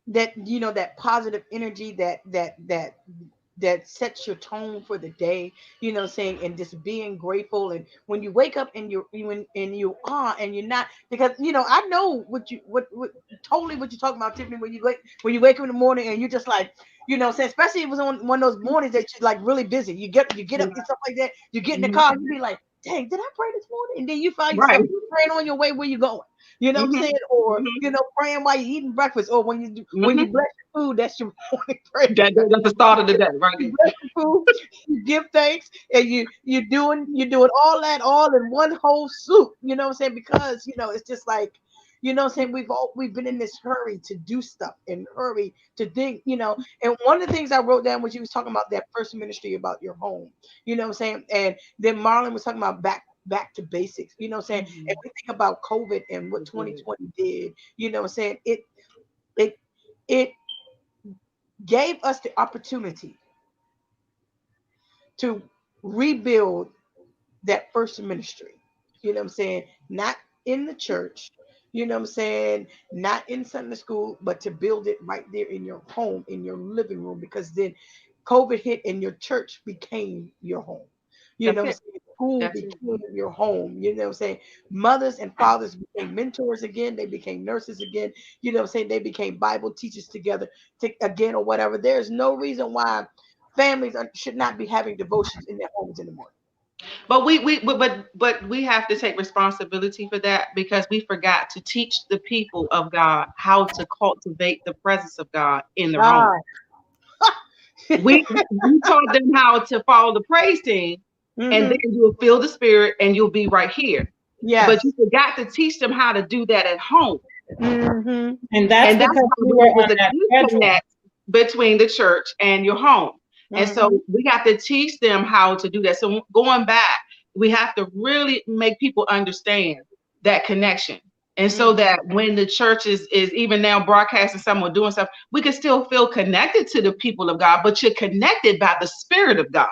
that positive energy that sets your tone for the day, saying, and just being grateful. And when you wake up and you're not, because I know what totally what you're talking about, Tiffany, when you wake up in the morning and you're just like, say, especially if it was on one of those mornings that you're like really busy, you get up and stuff like that, you get in the car and you be like, dang, did I pray this morning? And then you find yourself praying on your way where you're going. You know what I'm saying? Or praying while you're eating breakfast, or when you bless your food, that's your morning prayer. That's the start of the day, right? You bless your food, you give thanks, and you're doing all that all in one whole soup. You know what I'm saying? Because it's just like, what I'm saying, we've been in this hurry to do stuff and hurry to think, and one of the things I wrote down was you was talking about that first ministry about your home, what I'm saying, and then Marlon was talking about back to basics, what I'm saying. And we think about COVID and what 2020 did, what I'm saying, it gave us the opportunity to rebuild that first ministry, what I'm saying, not in the church, what I'm saying, not in Sunday school, but to build it right there in your home, in your living room, because then COVID hit and your church became your home. What I'm saying? School became your home. What I'm saying? Mothers and fathers became mentors again. They became nurses again. What I'm saying? They became Bible teachers together again, or whatever. There's no reason why families should not be having devotions in their homes in the morning. But but we have to take responsibility for that because we forgot to teach the people of God how to cultivate the presence of God in their home. Ah. We taught them how to follow the praise team, and then you'll feel the spirit and you'll be right here. Yes. But you forgot to teach them how to do that at home. And that's because we were on that disconnect between the church and your home. And so we have to teach them how to do that. So going back, we have to really make people understand that connection. And so that when the church is even now broadcasting someone doing stuff, we can still feel connected to the people of God, but you're connected by the Spirit of God.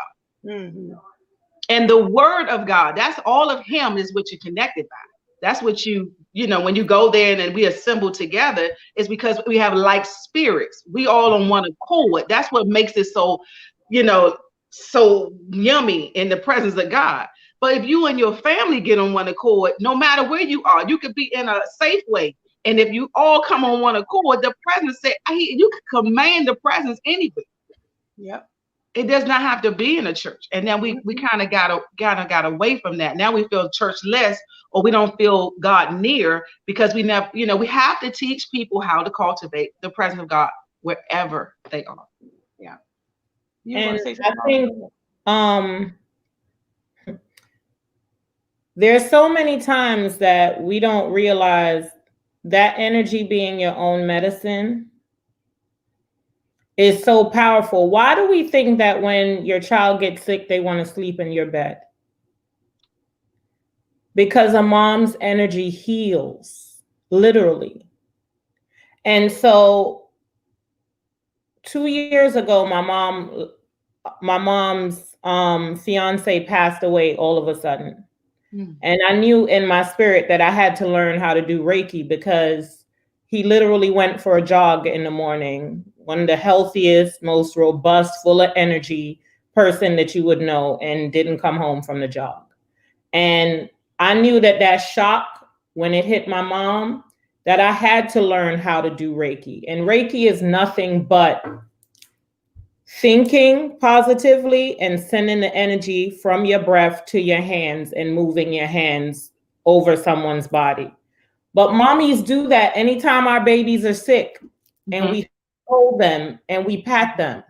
And the Word of God. That's all of Him is what you're connected by. That's what you know, when you go there and we assemble together, is because we have like spirits. We all on one accord. That's what makes it so, you know, so yummy in the presence of God. But if you and your family get on one accord, no matter where you are, you could be in a safe way. And if you all come on one accord, the presence you can command the presence anywhere. Yep. It does not have to be in a church. And then we kind of got away from that. Now we feel churchless, or we don't feel God near because we never, you know, we have to teach people how to cultivate the presence of God wherever they are. Yeah. And I think there's so many times that we don't realize that energy being your own medicine is so powerful. Why do we think that when your child gets sick, they want to sleep in your bed? Because a mom's energy heals, literally. And so 2 years ago, my mom's fiance passed away all of a sudden. And I knew in my spirit that I had to learn how to do Reiki because he literally went for a jog in the morning, one of the healthiest, most robust, full of energy person that you would know, and didn't come home from the jog. And I knew that shock when it hit my mom, that I had to learn how to do Reiki. And Reiki is nothing but thinking positively and sending the energy from your breath to your hands and moving your hands over someone's body. But mommies do that anytime our babies are sick and we hold them and we pat them.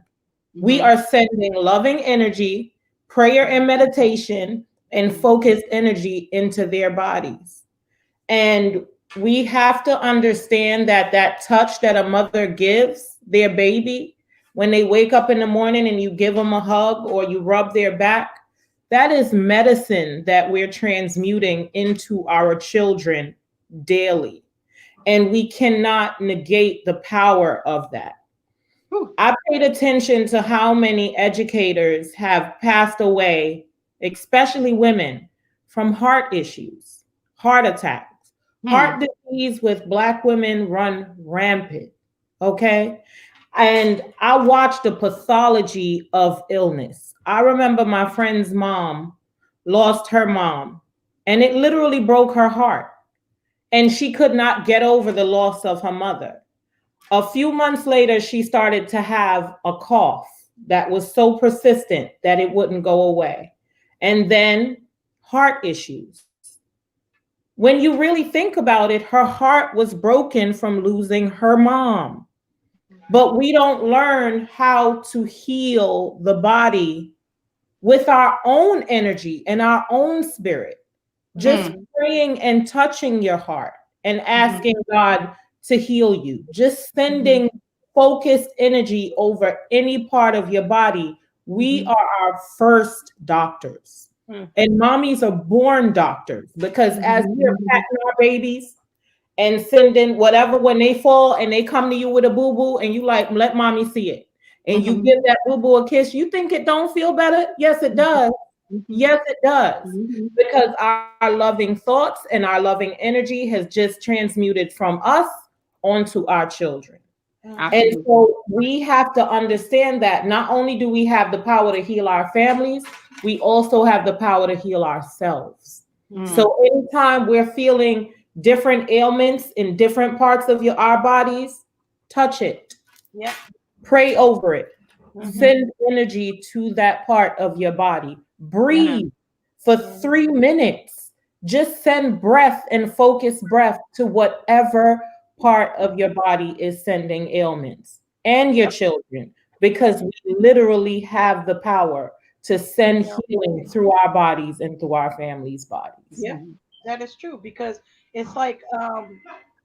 We are sending loving energy, prayer and meditation, and focused energy into their bodies. And we have to understand that touch that a mother gives their baby when they wake up in the morning and you give them a hug or you rub their back, that is medicine that we're transmuting into our children daily. And we cannot negate the power of that. I paid attention to how many educators have passed away, especially women, from heart issues, heart attacks. Heart disease with Black women run rampant, okay? And I watched the pathology of illness. I remember my friend's mom lost her mom, and it literally broke her heart. And she could not get over the loss of her mother. A few months later, she started to have a cough that was so persistent that it wouldn't go away. And then heart issues. When you really think about it, her heart was broken from losing her mom. But we don't learn how to heal the body with our own energy and our own spirit. Just praying and touching your heart and asking God to heal you. Just sending focused energy over any part of your body. We are our first doctors. And mommies are born doctors because as we're patting our babies and sending whatever, when they fall and they come to you with a boo-boo and you like, let mommy see it. And you give that boo-boo a kiss, you think it don't feel better? Yes, it does. Yes, it does. Because our loving thoughts and our loving energy has just transmuted from us onto our children. And so we have to understand that not only do we have the power to heal our families, we also have the power to heal ourselves. So anytime we're feeling different ailments in different parts of our bodies, touch it. Yeah. Pray over it. Send energy to that part of your body. Breathe. for 3 minutes. Just send breath and focus breath to whatever part of your body is sending ailments, and your children, because we literally have the power to send healing through our bodies and through our families' bodies. Yeah, that is true because it's like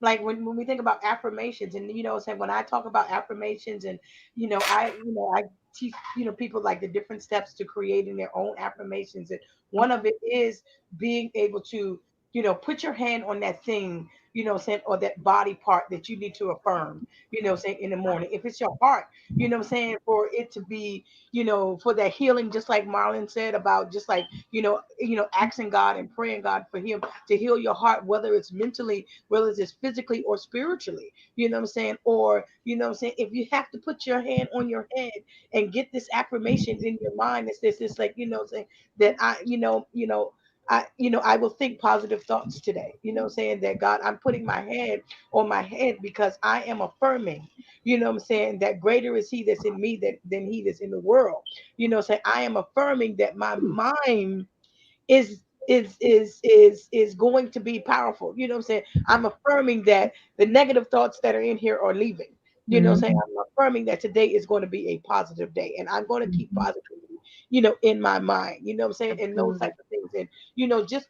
when we think about affirmations and say when I talk about affirmations and I teach people like the different steps to creating their own affirmations, and one of it is being able to put your hand on that thing, saying, or that body part that you need to affirm, saying in the morning. If it's your heart, saying, for it to be, for that healing, just like Marlon said about just like, asking God and praying God for him to heal your heart, whether it's mentally, whether it's physically or spiritually, or, if you have to put your hand on your head and get this affirmation in your mind, it's this like, saying that I will think positive thoughts today, saying that God, I'm putting my hand on my head because I am affirming, saying that greater is he that's in me than he that's in the world, saying I am affirming that my mind is is going to be powerful. I'm saying? I'm affirming that the negative thoughts that are in here are leaving. Saying Mhm. I'm affirming that today is going to be a positive day and I'm going to keep Mhm. positivity, in my mind, I'm saying? And those type of things. And, just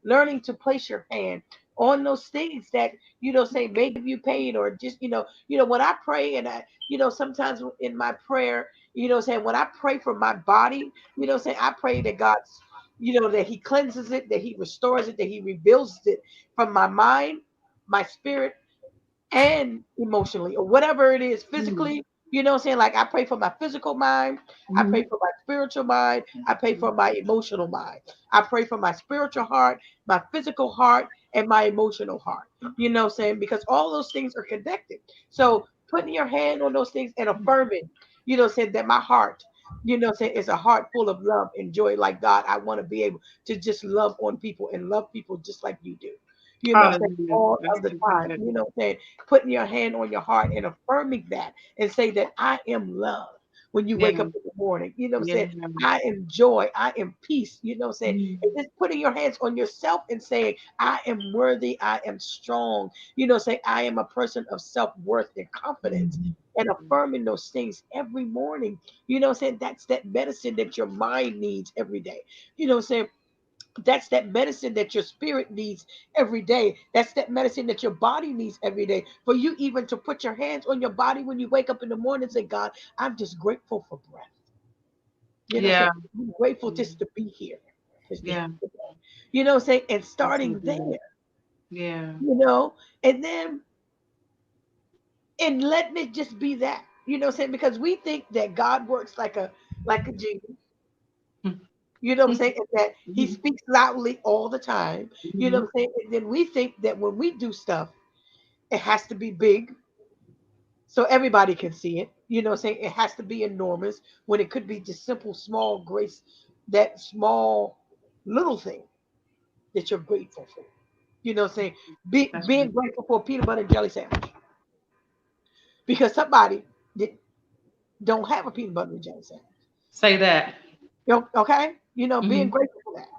learning to place your hand on those things that, say may give you pain or just, when I pray and I, sometimes in my prayer, saying when I pray for my body, saying I pray that God's that he cleanses it, that he restores it, that he rebuilds it from my mind, my spirit, and emotionally, or whatever it is physically. Saying? Like I pray for my physical mind, I pray for my spiritual mind, I pray for my emotional mind. I pray for my spiritual heart, my physical heart, and my emotional heart. Saying? Because all those things are connected. So putting your hand on those things and affirming, saying that my heart, saying is a heart full of love and joy. Like God, I want to be able to just love on people and love people just like you do. Saying Hallelujah. all That's of the so time. good. Saying putting your hand on your heart and affirming that and say that I am love when you wake Yeah. up in the morning. Yeah. I am joy, I am peace. And Mm. just putting your hands on yourself and saying, I am worthy, I am strong. Saying I am a person of self-worth and confidence. And affirming those things every morning, saying that's that medicine that your mind needs every day. Saying that's that medicine that your spirit needs every day. That's that medicine that your body needs every day. For you even to put your hands on your body when you wake up in the morning and say, God, I'm just grateful for breath. Yeah. Saying I'm grateful just to be here. Just Yeah. saying, and That's so starting there, good. Yeah. you know, and then and letting it just be that, saying, because we think that God works like a genie. And that he Mhm. speaks loudly all the time. Mhm. And then we think that when we do stuff, it has to be big so everybody can see it. It has to be enormous when it could be just simple, small grace, that small little thing that you're grateful for. That's Being right. grateful for a peanut butter and jelly sandwich because somebody that don't have a peanut butter and jelly sandwich. Say that. Okay, being Mhm. grateful for that.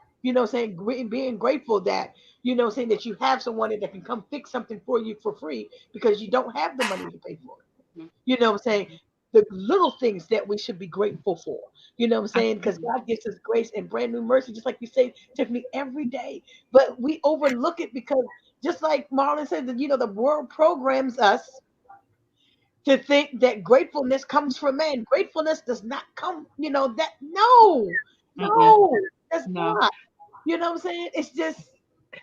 Being grateful that saying that you have someone that can come fix something for you for free because you don't have the money to pay for it. Saying? The little things that we should be grateful for. Saying? Because Absolutely. God gives us grace and brand new mercy, just like you say, Tiffany, every day. But we overlook it because just like Marlon said, that the world programs us to think that gratefulness comes from man. Gratefulness does not come, that no, Mm-mm. no, that's No. not. What I'm saying? It's just,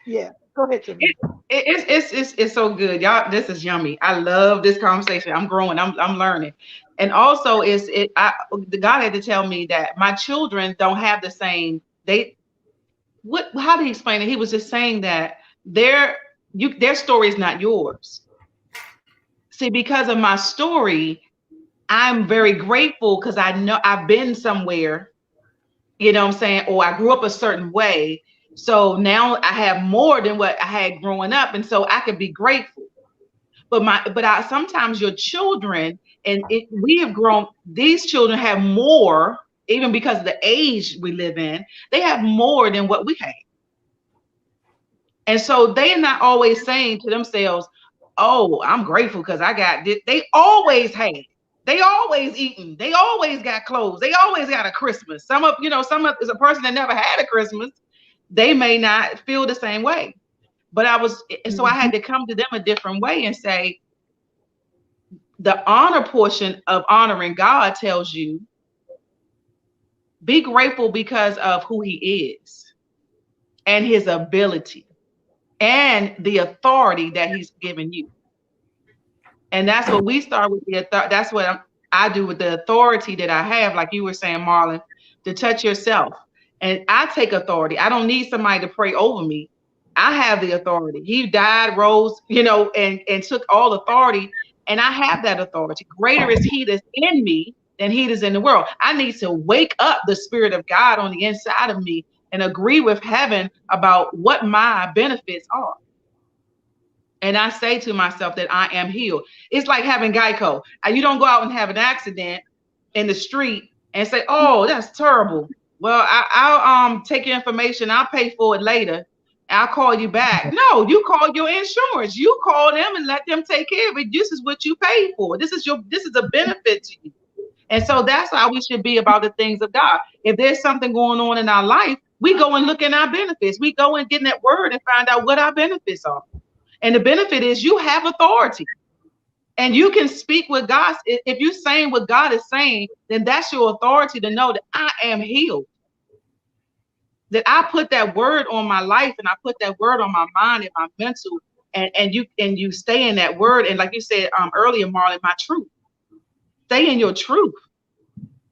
yeah. Go ahead, Tiffany. It, it's so good, y'all. This is yummy. I love this conversation. I'm growing. I'm learning, and also the God had to tell me that my children don't have the same. They what? How did he explain it? He was just saying that their story is not yours. See, because of my story, I'm very grateful because I know I've been somewhere, what I'm saying, or I grew up a certain way. So now I have more than what I had growing up. And so I could be grateful. But sometimes your children, and we have grown, these children have more even because of the age we live in, they have more than what we have. And so they're not always saying to themselves, oh, I'm grateful because I got this. They always had. They always eating. They always got clothes. They always got a Christmas. Some of is a person that never had a Christmas. They may not feel the same way. But so I had to come to them a different way and say, the honor portion of honoring God tells you, be grateful because of who he is and his ability and the authority that he's given you. And that's what we start with. That's what I do with the authority that I have, like you were saying, Marlon, to touch yourself. And I take authority. I don't need somebody to pray over me. I have the authority. He died, rose, and took all authority. And I have that authority. Greater is he that's in me than he that's in the world. I need to wake up the Spirit of God on the inside of me and agree with heaven about what my benefits are. And I say to myself that I am healed. It's like having Geico. You don't go out and have an accident in the street and say, oh, that's terrible. Well, I'll take your information. I'll pay for it later. I'll call you back. No, you call your insurance. You call them and let them take care of it. This is what you paid for. This is a benefit to you. And so that's how we should be about the things of God. If there's something going on in our life, we go and look at our benefits. We go and get in that word and find out what our benefits are. And the benefit is you have authority and you can speak with God. If you're saying what God is saying, then that's your authority to know that I am healed. That I put that word on my life and I put that word on my mind and my mental, and you stay in that word. And like you said earlier, Marlon, my truth. Stay in your truth.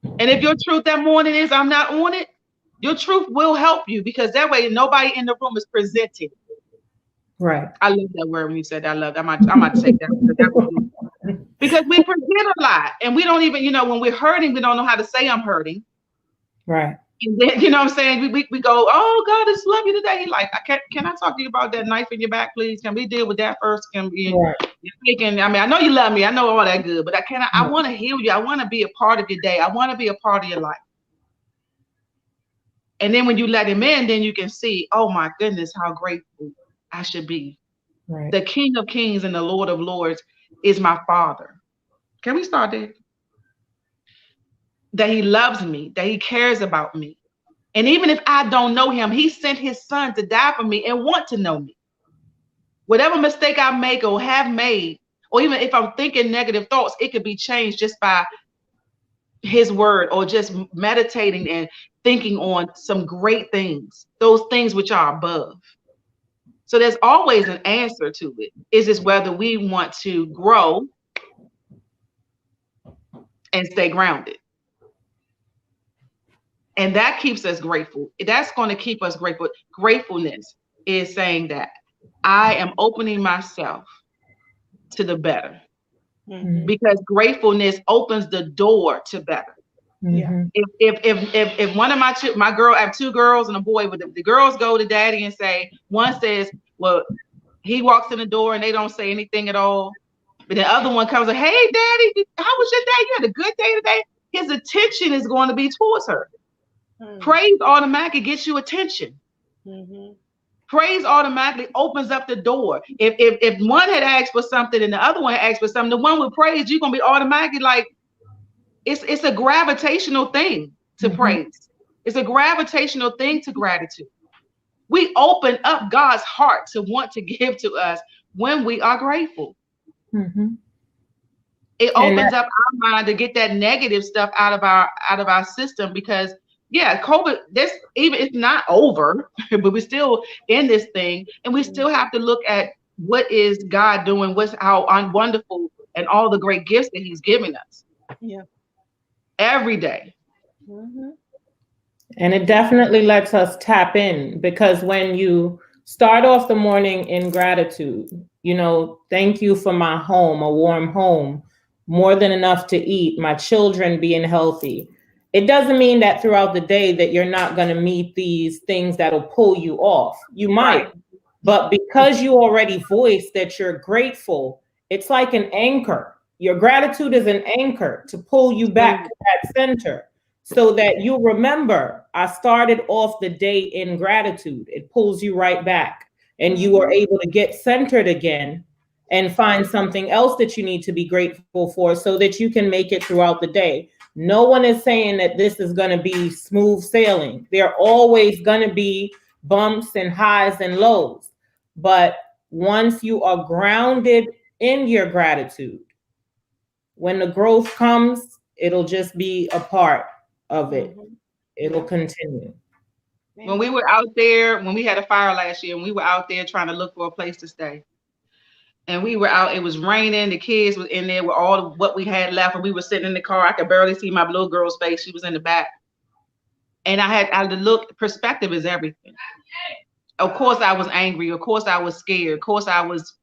And if your truth that morning is I'm not on it, your truth will help you, because that way nobody in the room is presented. Right. I love that word when you said I love. I might take that because we forget a lot, and we don't even, when we're hurting, we don't know how to say I'm hurting. Right. And then, what I'm saying, we go, oh, God, I just love you today. He's like, can I talk to you about that knife in your back, please? Can we deal with that first? Can we? Right. I know you love me. I know all that good, but I want to heal you. I want to be a part of your day. I want to be a part of your life. And then when you let him in, then you can see, oh my goodness, how grateful I should be. Right. The King of Kings and the Lord of Lords is my Father. Can we start there? That he loves me, that he cares about me. And even if I don't know him, he sent his son to die for me and want to know me. Whatever mistake I make or have made, or even if I'm thinking negative thoughts, it could be changed just by his word, or just meditating and thinking on some great things, those things which are above. So there's always an answer to it. It's just whether we want to grow and stay grounded. And that keeps us grateful. That's going to keep us grateful. Gratefulness is saying that I am opening myself to the better. Mm-hmm. Because gratefulness opens the door to better. Mm-hmm. If one of my girl, I have two girls and a boy, but the girls go to daddy and say, one says, well, he walks in the door and they don't say anything at all. But the other one comes like, hey, daddy, how was your day? You had a good day today? His attention is going to be towards her. Mm-hmm. Praise automatically gets you attention. Mm-hmm. Praise automatically opens up the door. If one had asked for something and the other one had asked for something, the one with praise, you're going to be automatically like, it's a gravitational thing to praise. It's a gravitational thing to gratitude. We open up God's heart to want to give to us when we are grateful. Mm-hmm. It opens up our mind to get that negative stuff out of our system, because COVID, it's not over, but we're still in this thing, and we still have to look at what is God doing, how wonderful and all the great gifts that he's giving us. Yeah. Every day. Mm-hmm. And it definitely lets us tap in, because when you start off the morning in gratitude, thank you for my home, a warm home, more than enough to eat, my children being healthy. It doesn't mean that throughout the day that you're not going to meet these things that'll pull you off. You might, right. But because you already voiced that you're grateful, it's like an anchor. Your gratitude is an anchor to pull you back to that center. so that you remember, I started off the day in gratitude. It pulls you right back, and you are able to get centered again and find something else that you need to be grateful for so that you can make it throughout the day. No one is saying that this is going to be smooth sailing. There are always going to be bumps and highs and lows. But once you are grounded in your gratitude, when the growth comes, it'll just be a part of it. It'll continue. When we were out there, when we had a fire last year, and we were out there trying to look for a place to stay. And we were out, it was raining, the kids were in there with all of what we had left, and we were sitting in the car. I could barely see my little girl's face. She was in the back. And I had to look, perspective is everything. Of course I was angry. Of course I was scared. Of course I was,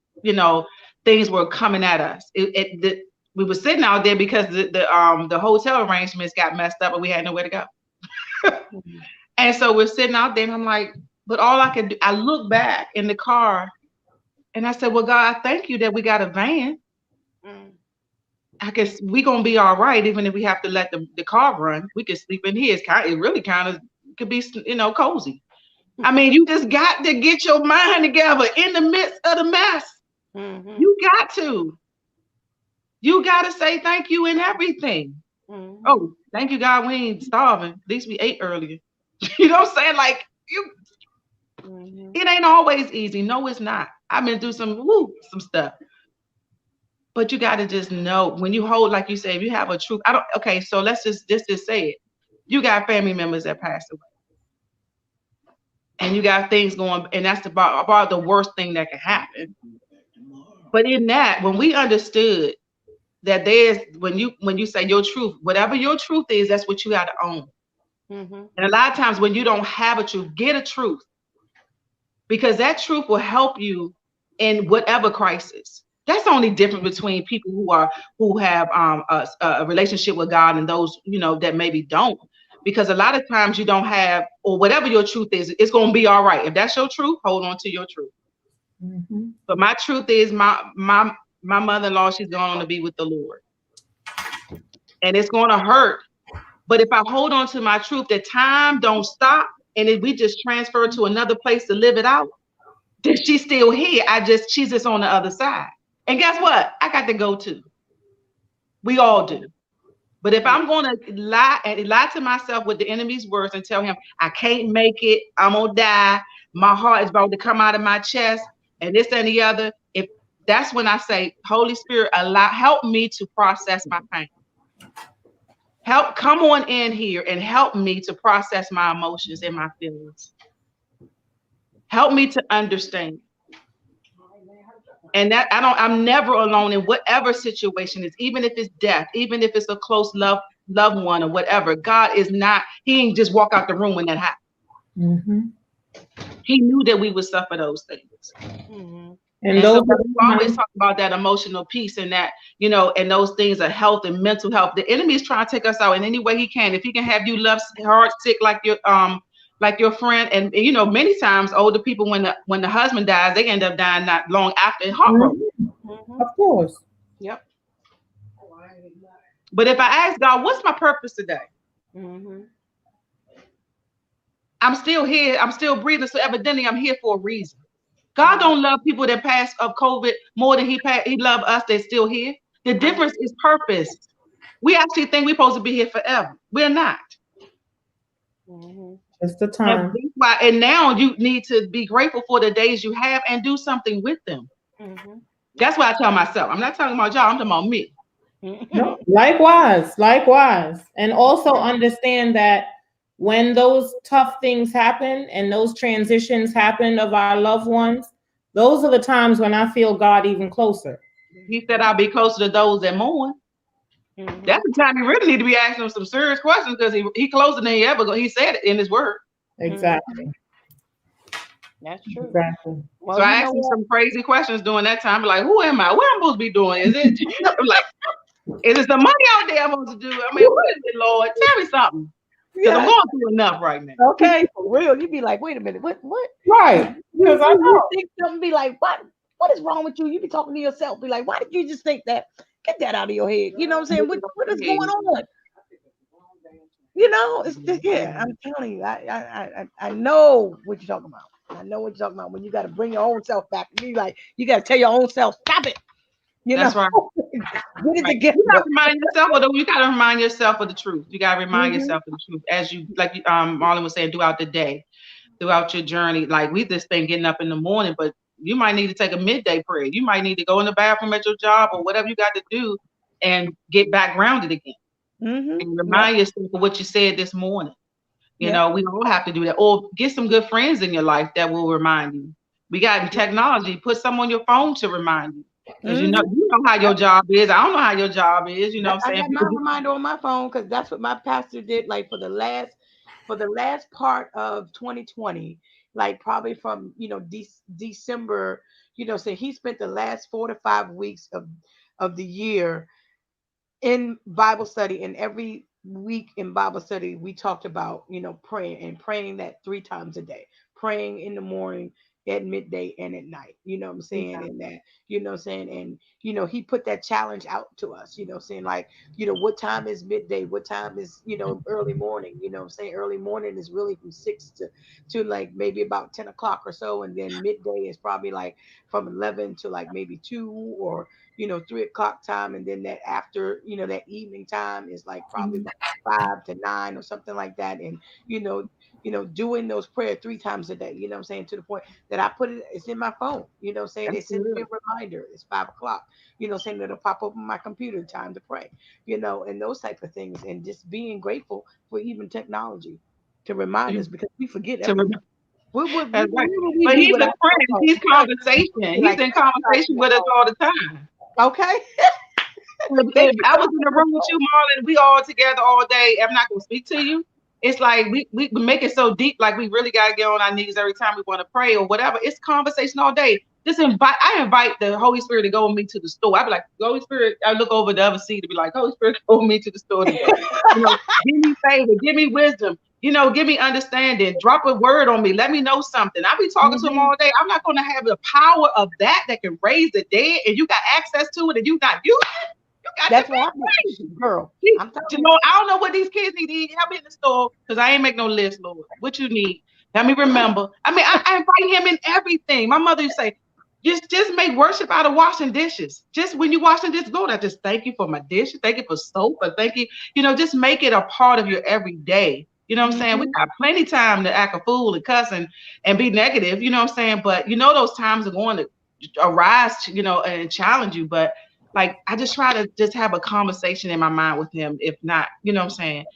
things were coming at us. We were sitting out there because the hotel arrangements got messed up and we had nowhere to go. And so we're sitting out there and I'm like, but all I could do, I look back in the car and I said, well, God, thank you that we got a van. I guess we're going to be all right, even if we have to let the car run. We could sleep in here. It really kind of could be, cozy. I mean, you just got to get your mind together in the midst of the mess. You got to. You got to say thank you in everything. Oh, thank you, God, we ain't starving. At least we ate earlier. You know what I'm saying? Like, it ain't always easy. No, it's not. I've been through some stuff. But you got to just know when you hold, like you say, if you have a truth. Okay, so let's just say it. You got family members that passed away. And you got things going, and that's about the worst thing that can happen. But in that, when we understood that when you say your truth, whatever your truth is, that's what you got to own. And a lot of times when you don't have a truth, get a truth, because that truth will help you in whatever crisis. That's the only difference between people who have a relationship with God and those that maybe don't. Because a lot of times you don't have, or whatever your truth is, it's going to be all right. If that's your truth, hold on to your truth. But my truth is my mother-in-law, she's going on to be with the Lord. And it's going to hurt. But if I hold on to my truth, that time don't stop. And if we just transfer to another place to live it out, then she's still here. She's just on the other side. And guess what? I got to go too. We all do. But if I'm going to lie to myself with the enemy's words and tell him, I can't make it, I'm going to die, my heart is about to come out of my chest, and this and the other, if that's when I say, Holy Spirit, help me to process my pain. Come on in here and help me to process my emotions and my feelings. Help me to understand. And that I'm never alone in whatever situation is, even if it's death, even if it's a close loved one or whatever. God is not, he ain't just walk out the room when that happened. He knew that we would suffer those things. And so we always talk about that emotional peace and that, and those things of health and mental health. The enemy is trying to take us out in any way he can. If he can have you love heart sick like your friend, and many times older people, when the husband dies, they end up dying not long after, heartbroken. Of course. Yep. But if I ask God, what's my purpose today? I'm still here. I'm still breathing. So evidently I'm here for a reason. God don't love people that pass of COVID more than he love us that's still here. The difference is purpose. We actually think we're supposed to be here forever. We're not. It's the time. And now you need to be grateful for the days you have and do something with them. That's what I tell myself. I'm not talking about y'all. I'm talking about me. No, likewise. And also understand that when those tough things happen and those transitions happen of our loved ones, those are the times when I feel God even closer. He said, I'll be closer to those that mourn. That's the time you really need to be asking him some serious questions, because he closer than he ever go. He said it in his word. Exactly. That's true. Exactly. Well, so I asked him some crazy questions during that time. Like, who am I? What am I supposed to be doing? Is it like, is it the money out there I'm supposed to do? I mean, what is it, Lord? Tell me something. Because I'm going through enough right now. Okay, for real. You'd be like, wait a minute, what? Right. Because I know. Think something, be like, what is wrong with you? You be talking to yourself, be like, why did you just think that? Get that out of your head. You know what I'm saying? What is going on? You know, it's the, yeah. I'm telling you, I know what you're talking about. I know what you're talking about when you got to bring your own self back. You like you got to tell your own self, stop it. You know, That's right. get it Right. You together. gotta remind yourself, or you gotta remind yourself of the truth. You gotta remind Mhm. yourself of the truth as you, like Marlon was saying, throughout the day, throughout your journey. Like we just been getting up in the morning, but you might need to take a midday prayer. You might need to go in the bathroom at your job or whatever you got to do and get back grounded again Mhm. and Yep. remind yourself of what you said this morning. You Yep. know, we all have to do that. Or get some good friends in your life that will remind you. We got technology. Put some on your phone to remind you. Because Mhm. you know how your job is. I don't know how your job is. You know Yep. what I I'm saying? got my reminder on my phone because that's what my pastor did. Like for the last part of 2020, like probably from December, so he spent the last 4 to 5 weeks of the year in Bible study, and every week in Bible study, we talked about, praying and praying that 3 times a day, praying in the morning, at midday, and at night. You know what I'm saying? And that, what I'm saying? And, he put that challenge out to us, saying like, what time is midday? What time is, early morning? You know what I'm saying? Early morning is really from 6 to like maybe about 10 o'clock or so. And then midday is probably like from 11 to like maybe 2 or 3 o'clock time, and then that after, that evening time is like probably about 5 to 9 or something like that. And you know, doing those prayer 3 times a day, what I'm saying, to the point that I put it's in my phone, what I'm saying, That's it sends me good. a reminder, it's 5 o'clock, saying it'll pop up on my computer, time to pray, and those type of things, and just being grateful for even technology to remind us, because we forget To everything. That's right. Where would we But be he's a without our friend. phone? He's Right. conversation. Be He's like, in thank you, God, conversation for my with us phone. all the time. Okay. Thank If you, I God, was in for the my room with you, phone. Marlon, we all together all day. I'm not gonna speak to you. It's like we make it so deep, like we really gotta get on our knees every time we want to pray or whatever. It's conversation all day. I invite the Holy Spirit to go with me to the store. I be like, Holy Spirit, I look over the other seat to be like, Holy Spirit, go with me to the store today. Give me favor, give me wisdom, give me understanding, drop a word on me, let me know something. I be talking to him Mhm. all day. I'm not gonna have the power of that can raise the dead, and you got access to it, and you not using it. You got to That's be what I mean, crazy. girl. See, I'm telling you. Jamal, I don't know what these kids need to eat. Help me in the store because I ain't make no list, Lord. What you need? Let me remember. I mean, I invite him in everything. My mother used to say, just make worship out of washing dishes. Just when you washing dishes, Lord, I just thank you for my dishes. Thank you for soap. But thank you. Just make it a part of your everyday. You know what I'm saying? We Mhm. got plenty time to act a fool and cuss and be negative. You know what I'm saying? But those times are going to arise, and challenge you. But like I just try to just have a conversation in my mind with him, if not, what I'm saying,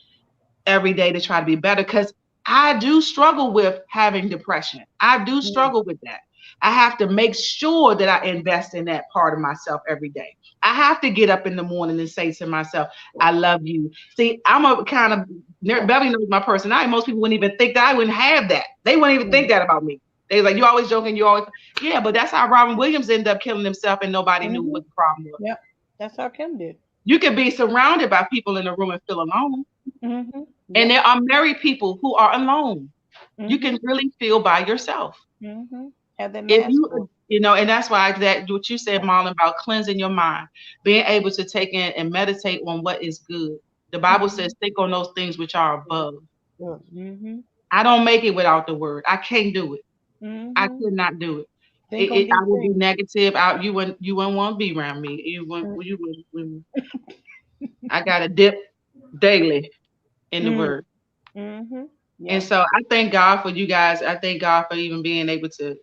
every day to try to be better. Because I do struggle with having depression. I do Mhm. struggle with that. I have to make sure that I invest in that part of myself every day. I have to get up in the morning and say to myself, I love you. See, I'm a kind of, Beverly knows my personality. Most people wouldn't even think that I wouldn't have that. They wouldn't even think that about me. They're like, you always joking, you always, yeah, but that's how Robin Williams ended up killing himself and nobody knew Mhm. what the problem was. Yep. That's how Kim did. You can be surrounded by people in the room and feel alone. Mhm. And Yep. there are married people who are alone. You can Mhm. really feel by yourself. Mhm. Have that If mask on. you, and that's why that what you said, Marlon, about cleansing your mind, being able to take in and meditate on what is good. The Bible says, Mhm. think on those things which are above. Mhm. I don't make it without the word. I can't do it. I Mhm. could not do it. Think on I these would be things. negative. You wouldn't want to be around me. You wouldn't. I got to dip daily in the Mm. word. Mhm. And Yep. so I thank God for you guys. I thank God for even being able to,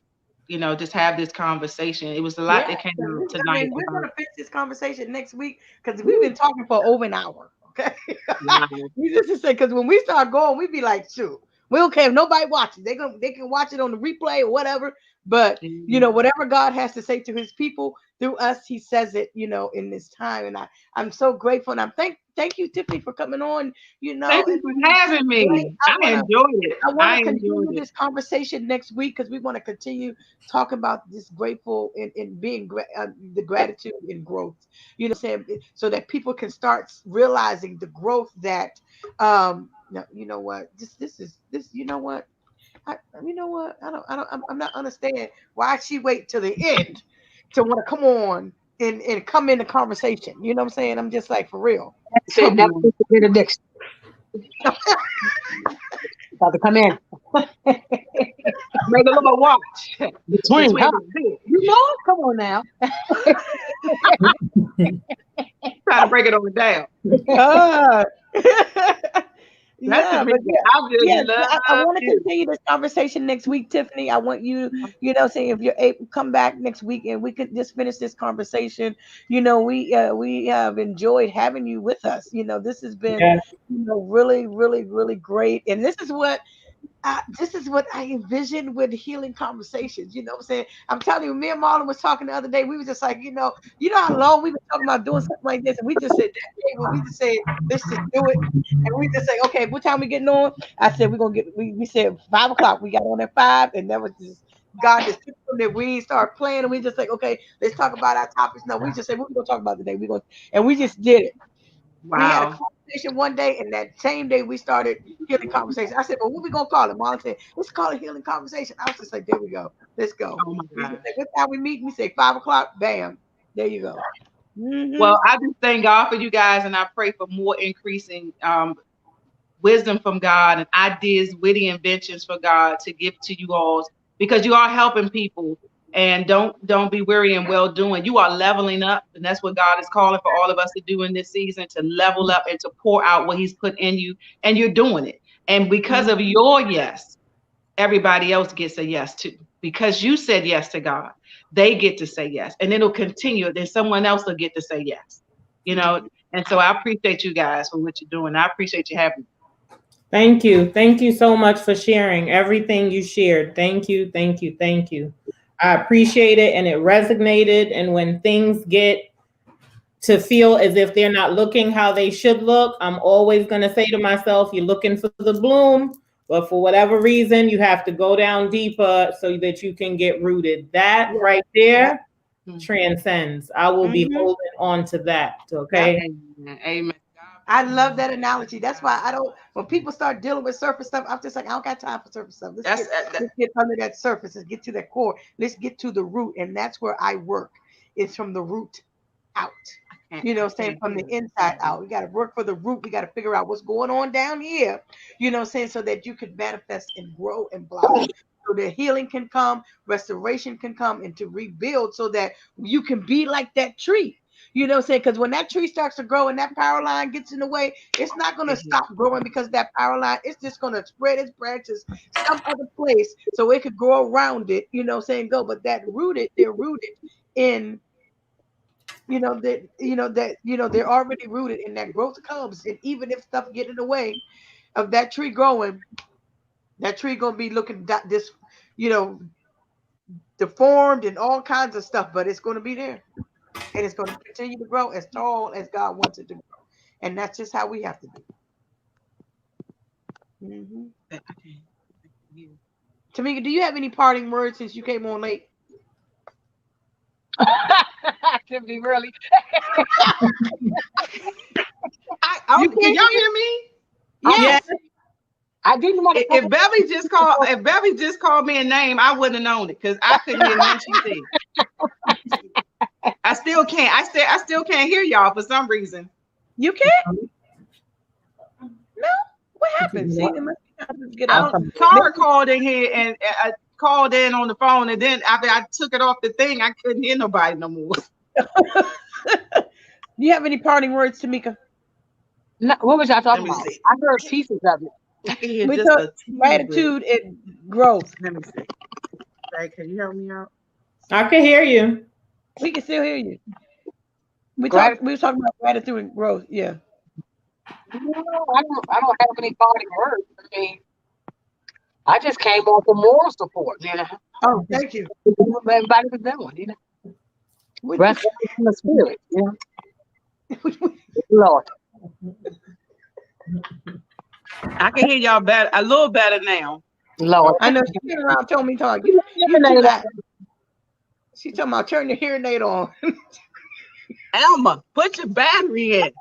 just have this conversation. It was a lot Yeah. that came out I tonight mean, we're about gonna finish this conversation next week because we've woo, been talking for over an hour. Okay. wow. We just to say, because when we start going, we be like, shoot, we don't care if nobody watches. They can watch it on the replay or whatever. But Mhm. whatever God has to say to His people through us, He says it. In this time, and I'm so grateful, and thank you, Tiffany, for coming on. Thank And you for this is having great. me. I enjoyed it. I want I to enjoyed continue it. this conversation next week because we want to continue talking about this grateful and being the gratitude and growth. Saying so that people can start realizing the growth that no, you know what this is this you know what you know what I'm not understanding why she wait till the end to want to come on and come in the conversation. You know what I'm saying? I'm just like for real. Said Come that on. was the benediction. About to come in. Make a little watch Between, huh? You know it? Come on now. Trying to break it on down. Ah. That's Yeah, the but reason I just yeah, love I want to you. continue this conversation next week, Tiffany. I want you, saying if you're able, come back next week and we could just finish this conversation. We have enjoyed having you with us. This has been, Yes. really, really, really great. And this is what I envisioned with healing conversations. You know what I'm saying? I'm telling you, me and Marlon was talking the other day. We were just like, how long we've been talking about doing something like this. And we just said that day when we just said, let's just do it. And we just say, okay, what time we getting on? I said, we're gonna we said 5 o'clock. We got on at 5, and that was just God just took from there. We started playing and we just like, okay, let's talk about our topics. No, we just said, what we gonna talk about today? And we just did it. We had a Wow. conversation one day, and that same day we started healing conversation. I said, "Well, what we gonna call it?" Mom said, "Let's call it healing conversation." I was just like, "There we go. Let's go." Oh my We God. just say, "What time we meet?" We say 5 o'clock. Bam. There you go. Well, I just thank God for you guys, and I pray for more increasing wisdom from God and ideas, witty inventions for God to give to you all, because you are helping people. And don't be weary in well doing. You are leveling up, and that's what God is calling for all of us to do in this season, to level up and to pour out what He's put in you. And you're doing it. And because of your yes, everybody else gets a yes too. Because you said yes to God, they get to say yes, and it'll continue. Then someone else will get to say yes. And so I appreciate you guys for what you're doing. I appreciate you having me. Thank you. Thank you so much for sharing everything you shared. Thank you. Thank you. Thank you. I appreciate it, and it resonated. And when things get to feel as if they're not looking how they should look, I'm always going to say to myself, you're looking for the bloom, but for whatever reason, you have to go down deeper so that you can get rooted. That right there transcends. I will be holding on to that. Okay. Amen. I love that analogy. That's why I don't. When people start dealing with surface stuff, I'm just like, I don't got time for surface stuff. Let's get under that surface. Let's get to that core. Let's get to the root, and that's where I work. It's from the root out. Saying from the inside out. We got to work for the root. We got to figure out what's going on down here. Saying so that you can manifest and grow and blossom. So that healing can come, restoration can come, and to rebuild so that you can be like that tree. Saying? Because when that tree starts to grow and that power line gets in the way, it's not going to stop growing because that power line, it's just going to spread its branches some other place so it could grow around it, go. But they're rooted in, they're already rooted in that growth comes. And even if stuff get in the way of that tree growing, that tree going to be looking this, deformed and all kinds of stuff, but it's going to be there. And it's going to continue to grow as tall as God wants it to grow. And that's just how we have to be. Tamika, do you have any parting words since you came on late? Activity, really. Can y'all hear me? Yes. I didn't want to. If Beverly just called me a name, I wouldn't have known it because I couldn't hear nothing she said. I still can't. I still can't hear y'all for some reason. You can't? No. What happened? See, Tara called in here and I called in on the phone, and then after I took it off the thing, I couldn't hear nobody no more. Do you have any parting words, Tamika? No, what was y'all talking about? I heard pieces of it. I can hear just a gratitude and growth. Let me see. Hey, can you help me out? I can hear you. We can still hear you. We were talking about gratitude and growth. Yeah. No, I don't have any parting words. I mean, I just came on for moral support, Oh, thank you. Everybody was doing, Rest in the spirit, Lord. I can hear y'all better, a little better now. Lord. I know she came around told me, you too loud. She talking about turn your hearing aid on. Alma, put your battery in.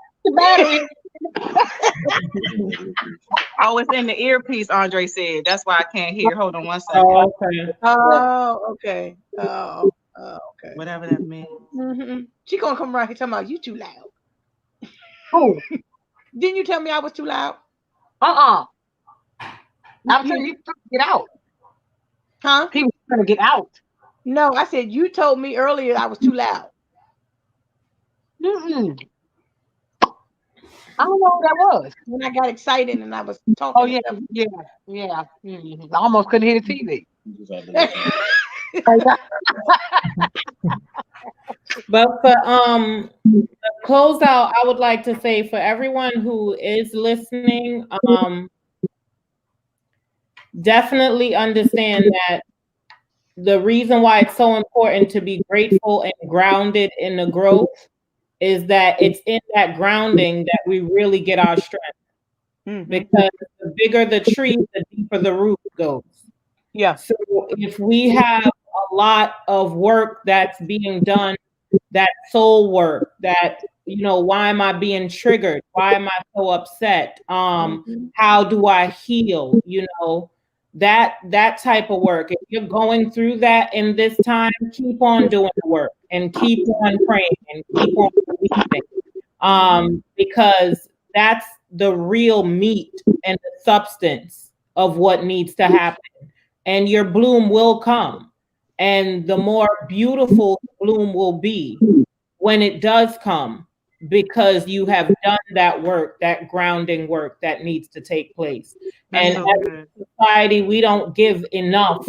Oh, it's in the earpiece, Andre said. That's why I can't hear. Hold on one second. Oh, okay. Oh, okay. Oh, okay. Whatever that means. Mm-hmm. She gonna come around here talking about you too loud. Oh. Didn't you tell me I was too loud? I'm telling You- you, he's trying to get out. huh? He was trying to get out. No, I said you told me earlier I was too loud. Mm-mm. I don't know who that was. When I got excited and I was Oh talking yeah, to yeah, yeah. I almost couldn't hear the TV. them. But for close out, I would like to say for everyone who is listening, definitely understand that the reason why it's so important to be grateful and grounded in the growth is that it's in that grounding that we really get our strength. Mhm. Because the bigger the tree, the deeper the root goes. Yeah. So if we have a lot of work that's being done, that soul work, that, why am I being triggered? Why am I so upset? Mhm. How do I heal? That type of work. If you're going through that in this time, keep on doing the work and keep on praying and keep on believing. Because that's the real meat and the substance of what needs to happen. And your bloom will come. And the more beautiful the bloom will be when it does come, because you have done that work, that grounding work that needs to take place. That's And so as good. a society, we don't give enough,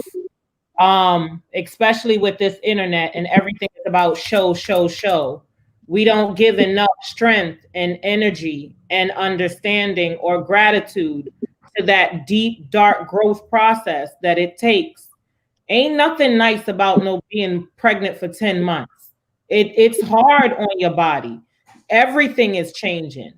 especially with this internet and everything is about show, show, show. We don't give enough strength and energy and understanding or gratitude to that deep, dark growth process that it takes. Ain't nothing nice about no being pregnant for 10 months. It's hard on your body. Everything is changing,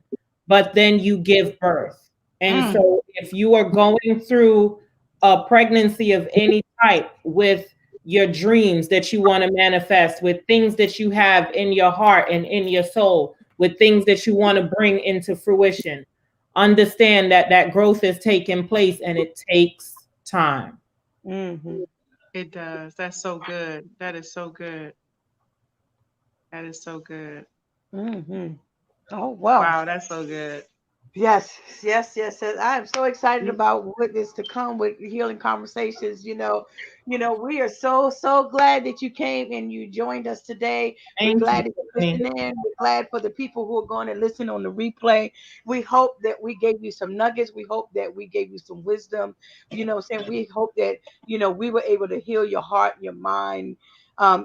but then you give birth. And Mm. so if you are going through a pregnancy of any type with your dreams that you want to manifest, with things that you have in your heart and in your soul, with things that you want to bring into fruition, understand that that growth is taking place and it takes time. Mhm. It does. That's so good. That is so good. That is so good. Mhm. Oh wow. Wow, that's so good. Yes, yes, yes, yes. I am so excited about what is to come with healing conversations. We are so glad that you came and you joined us today. We're Thank you, glad that you're Tiffany. listening. We're glad for the people who are going to listen on the replay. We hope that we gave you some nuggets. We hope that we gave you some wisdom. Saying we hope that we were able to heal your heart, your mind,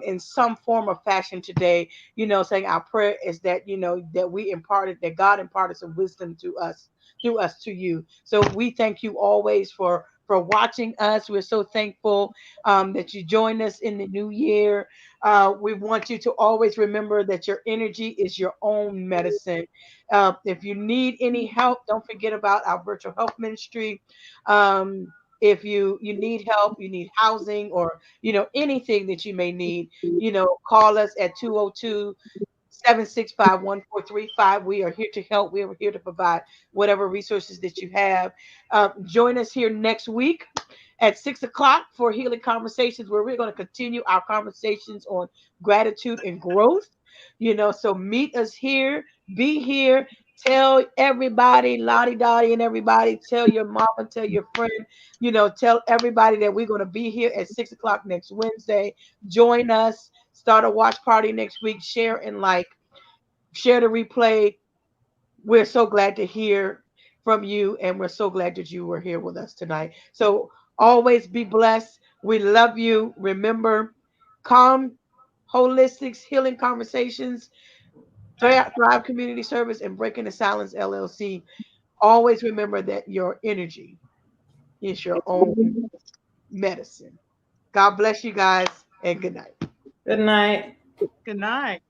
in some form or fashion today. Saying our prayer is that that God imparted some wisdom to us through us to you. So we thank you always for watching us. We're so thankful that you joined us in the new year. We want you to always remember that your energy is your own medicine. If you need any help, don't forget about our virtual health ministry. If you need help, you need housing, or anything that you may need, call us at 202 765-1435. We are here to help. We are here to provide whatever resources that you have. Join us here next week at 6 o'clock for Healing Conversations, where we're going to continue our conversations on gratitude and growth. So meet us here, be here. Tell everybody, Lottie Dottie, and everybody. Tell your mama, tell your friend. Tell everybody that we're going to be here at 6 o'clock next Wednesday. Join us. Start a watch party next week. Share and like. Share the replay. We're so glad to hear from you, and we're so glad that you were here with us tonight. So always be blessed. We love you. Remember, calm, holistic healing conversations, Thrive Community Service, and Breaking the Silence LLC. Always remember that your energy is your own medicine. God bless you guys, and good night. Good night. Good night.